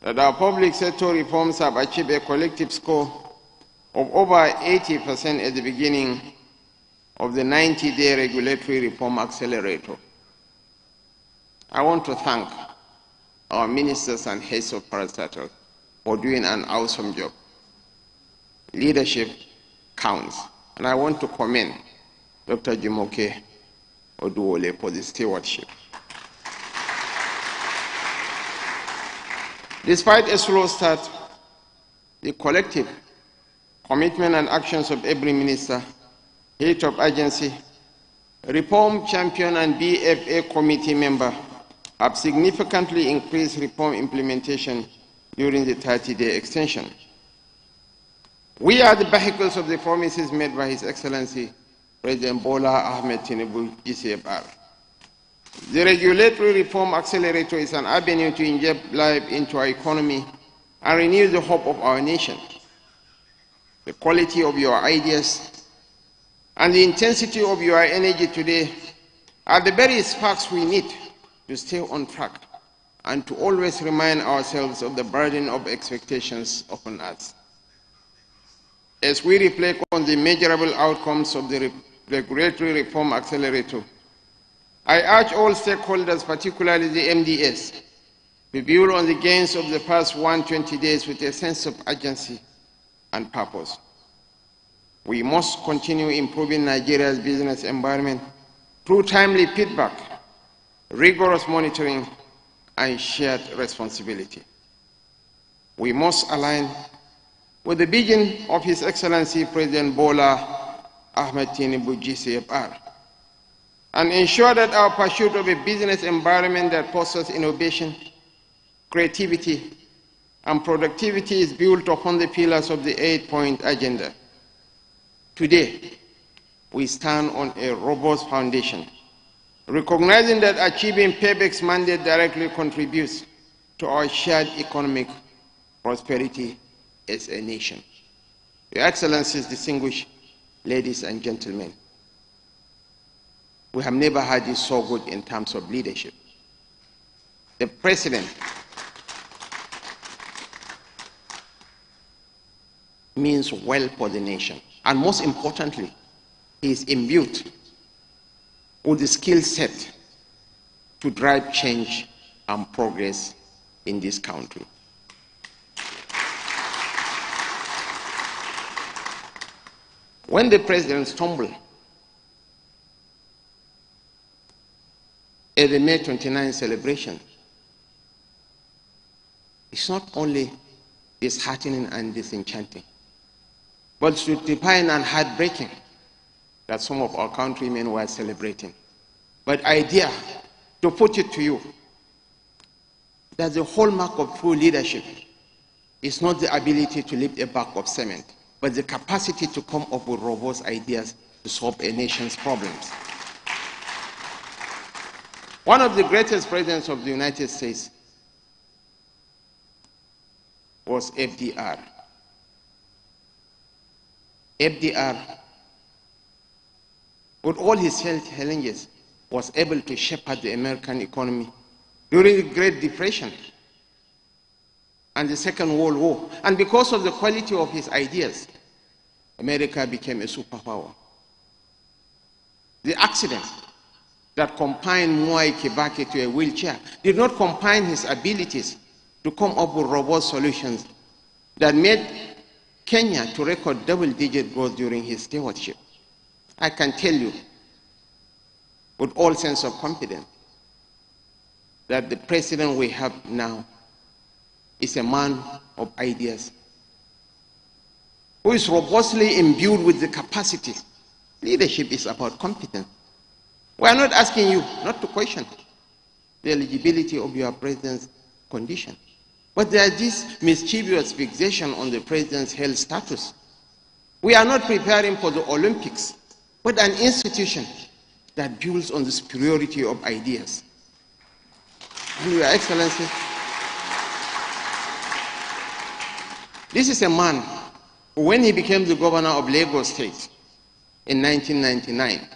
that our public sector reforms have achieved a collective score of over 80% at the beginning of the 90-day regulatory reform accelerator. I want to thank our ministers and heads of parastatals for doing an awesome job. Leadership counts, and I want to commend Dr. Jumoke Oduwole for the stewardship. Despite a slow start, the collective commitment and actions of every minister, head of agency, reform champion and BFA committee member have significantly increased reform implementation during the 30-day extension. We are the vehicles of the promises made by His Excellency President Bola Ahmed Tinubu, GCFR. The regulatory reform accelerator is an avenue to inject life into our economy and renew the hope of our nation. The quality of your ideas and the intensity of your energy today are the very sparks we need to stay on track and to always remind ourselves of the burden of expectations upon us. As we reflect on the measurable outcomes of the regulatory reform accelerator, I urge all stakeholders, particularly the MDS, to build on the gains of the past 120 days with a sense of urgency and purpose. We must continue improving Nigeria's business environment through timely feedback, rigorous monitoring, and shared responsibility. We must align with the vision of His Excellency President Bola Ahmed Tinubu GCFR and ensure that our pursuit of a business environment that fosters innovation, creativity, and productivity is built upon the pillars of the 8-point agenda. Today, we stand on a robust foundation, recognizing that achieving payback's mandate directly contributes to our shared economic prosperity as a nation. Your Excellencies, distinguished ladies and gentlemen, we have never had it so good in terms of leadership. The President means well for the nation, and most importantly, he is imbued with the skill set to drive change and progress in this country. When the President stumbled at the May 29 celebration, it's not only disheartening and disenchanting, but stupefying and heartbreaking that some of our countrymen were celebrating. But I dare to put it to you that the hallmark of true leadership is not the ability to lift a bag of cement, but the capacity to come up with robust ideas to solve a nation's problems. One of the greatest presidents of the United States was FDR. FDR, with all his health challenges, was able to shepherd the American economy during the Great Depression and the Second World War. And because of the quality of his ideas, America became a superpower. The accident that confined Mwai Kibaki to a wheelchair did not confine his abilities to come up with robust solutions that made Kenya to record double-digit growth during his stewardship. I can tell you with all sense of confidence that the president we have now is a man of ideas who is robustly imbued with the capacity. Leadership is about competence. We are not asking you not to question the eligibility of your president's condition, but there is this mischievous fixation on the president's health status. We are not preparing for the Olympics, but an institution that builds on the superiority of ideas. And Your Excellency, this is a man who, when he became the governor of Lagos State in 1999,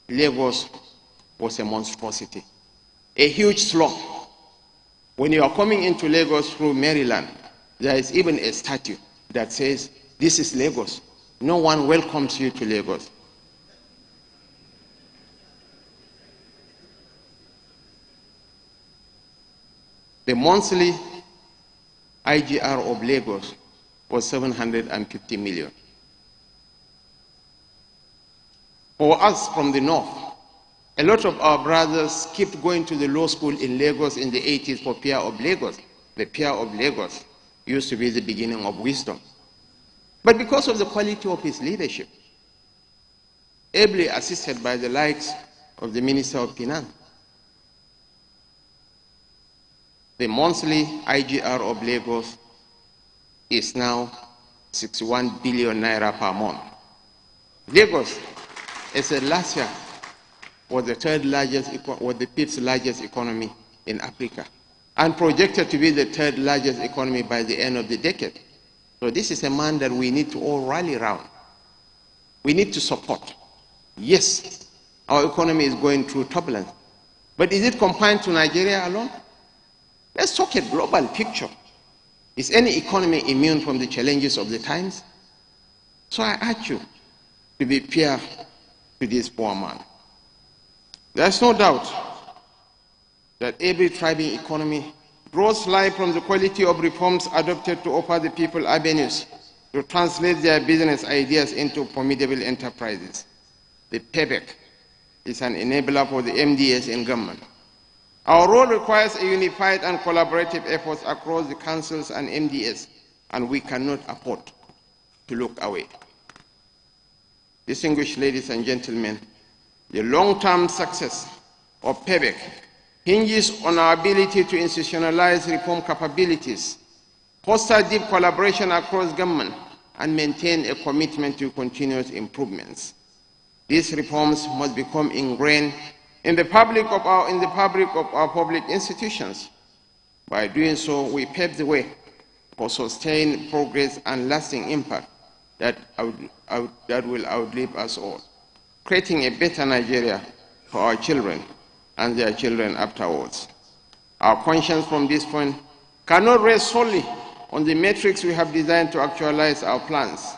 Lagos was a monstrosity, a huge slum. When you are coming into Lagos through Maryland, there is even a statue that says, "This is Lagos." No one welcomes you to Lagos. The monthly IGR of Lagos was 750 million. For us from the north, a lot of our brothers kept going to the law school in Lagos in the 80s for Pier of Lagos. The Pier of Lagos used to be the beginning of wisdom. But because of the quality of his leadership, ably assisted by the likes of the Minister of Finance, the monthly IGR of Lagos is now 61 billion naira per month. Lagos, as a last year, was the fifth largest economy in Africa, and projected to be the third largest economy by the end of the decade. So this is a man that we need to all rally around. We need to support. Yes, our economy is going through turbulence, but is it confined to Nigeria alone? Let's talk a global picture. Is any economy immune from the challenges of the times? So I urge you to be fair to this poor man. There's no doubt that every thriving economy draws life from the quality of reforms adopted to offer the people avenues to translate their business ideas into formidable enterprises. The payback is an enabler for the MDS in government. Our role requires a unified and collaborative efforts across the councils and MDS, and we cannot afford to look away. Distinguished ladies and gentlemen, the long-term success of PEBEC hinges on our ability to institutionalize reform capabilities, foster deep collaboration across government, and maintain a commitment to continuous improvements. These reforms must become ingrained in the fabric of our public institutions. By doing so, we pave the way for sustained progress and lasting impact that will outlive us all, creating a better Nigeria for our children and their children afterwards. Our conscience from this point cannot rest solely on the metrics we have designed to actualize our plans.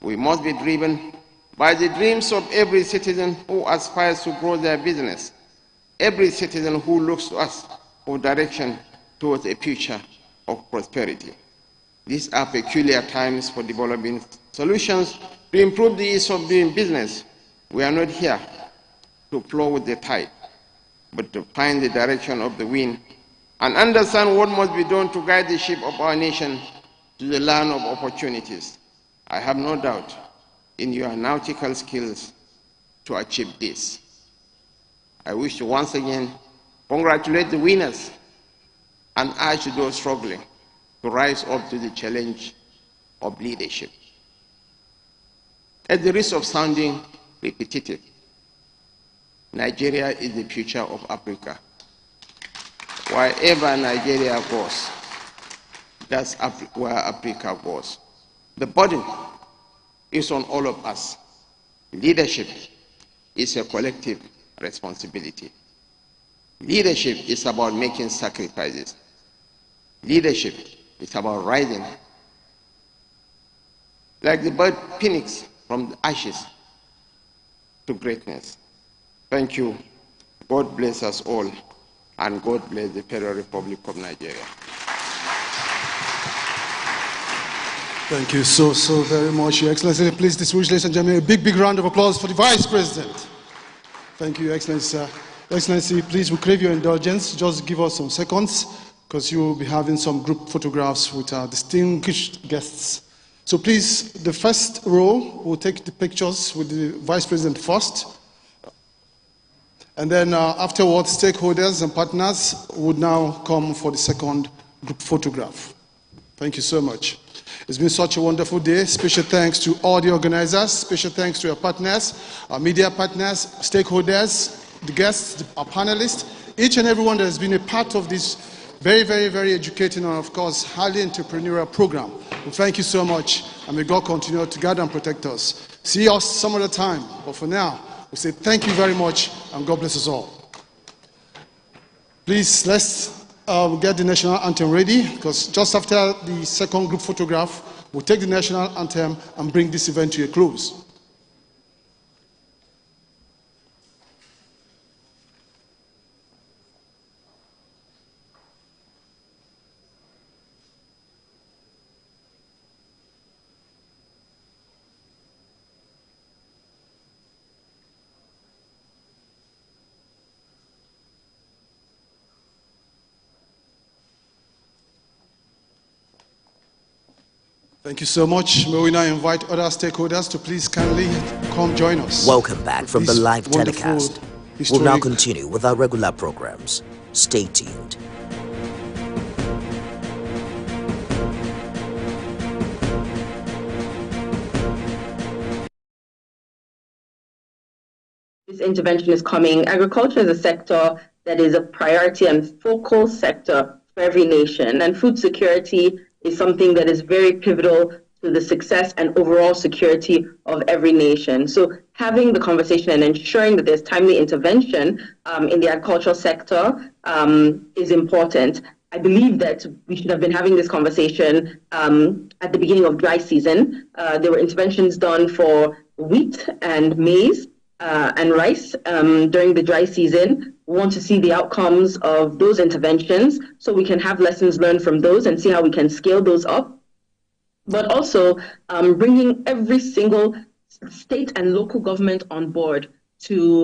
We must be driven by the dreams of every citizen who aspires to grow their business, every citizen who looks to us for direction towards a future of prosperity. These are peculiar times for developing solutions to improve the ease of doing business. We are not here to flow with the tide, but to find the direction of the wind and understand what must be done to guide the ship of our nation to the land of opportunities. I have no doubt in your nautical skills to achieve this. I wish to once again congratulate the winners and urge those struggling to rise up to the challenge of leadership. At the risk of sounding repetitive, Nigeria is the future of Africa. Wherever Nigeria goes, that's where Africa goes. The burden is on all of us. Leadership is a collective responsibility. Leadership is about making sacrifices. Leadership is about rising like the bird phoenix from the ashes to greatness. Thank you. God bless us all, and God bless the Federal Republic of Nigeria. Thank you so very much, Your Excellency. Please, distinguished ladies and gentlemen, a big round of applause for the Vice President. Thank you, Your Excellency. Your Excellency, please, we crave your indulgence. Just give us some seconds, because you will be having some group photographs with our distinguished guests. So please, the first row will take the pictures with the Vice President first. And then afterwards, stakeholders and partners would now come for the second group photograph. Thank you so much. It's been such a wonderful day. Special thanks to all the organizers. Special thanks to our partners, our media partners, stakeholders, the guests, our panelists, each and everyone that has been a part of this very, very, very educating and, of course, highly entrepreneurial program. Well, thank you so much, and may God continue to guide and protect us. See us some other time, but for now, we say thank you very much, and God bless us all. Please, let's get the national anthem ready, because just after the second group photograph, we'll take the national anthem and bring this event to a close. Thank you so much. May we now invite other stakeholders to please kindly come join us. Welcome back from the live telecast. We'll now continue with our regular programs. Stay tuned. This intervention is coming. Agriculture is a sector that is a priority and focal sector for every nation, and food security is something that is very pivotal to the success and overall security of every nation. So having the conversation and ensuring that there's timely intervention in the agricultural sector is important. I believe that we should have been having this conversation at the beginning of dry season. There were interventions done for wheat and maize and rice during the dry season. We want to see the outcomes of those interventions so we can have lessons learned from those and see how we can scale those up. But also bringing every single state and local government on board to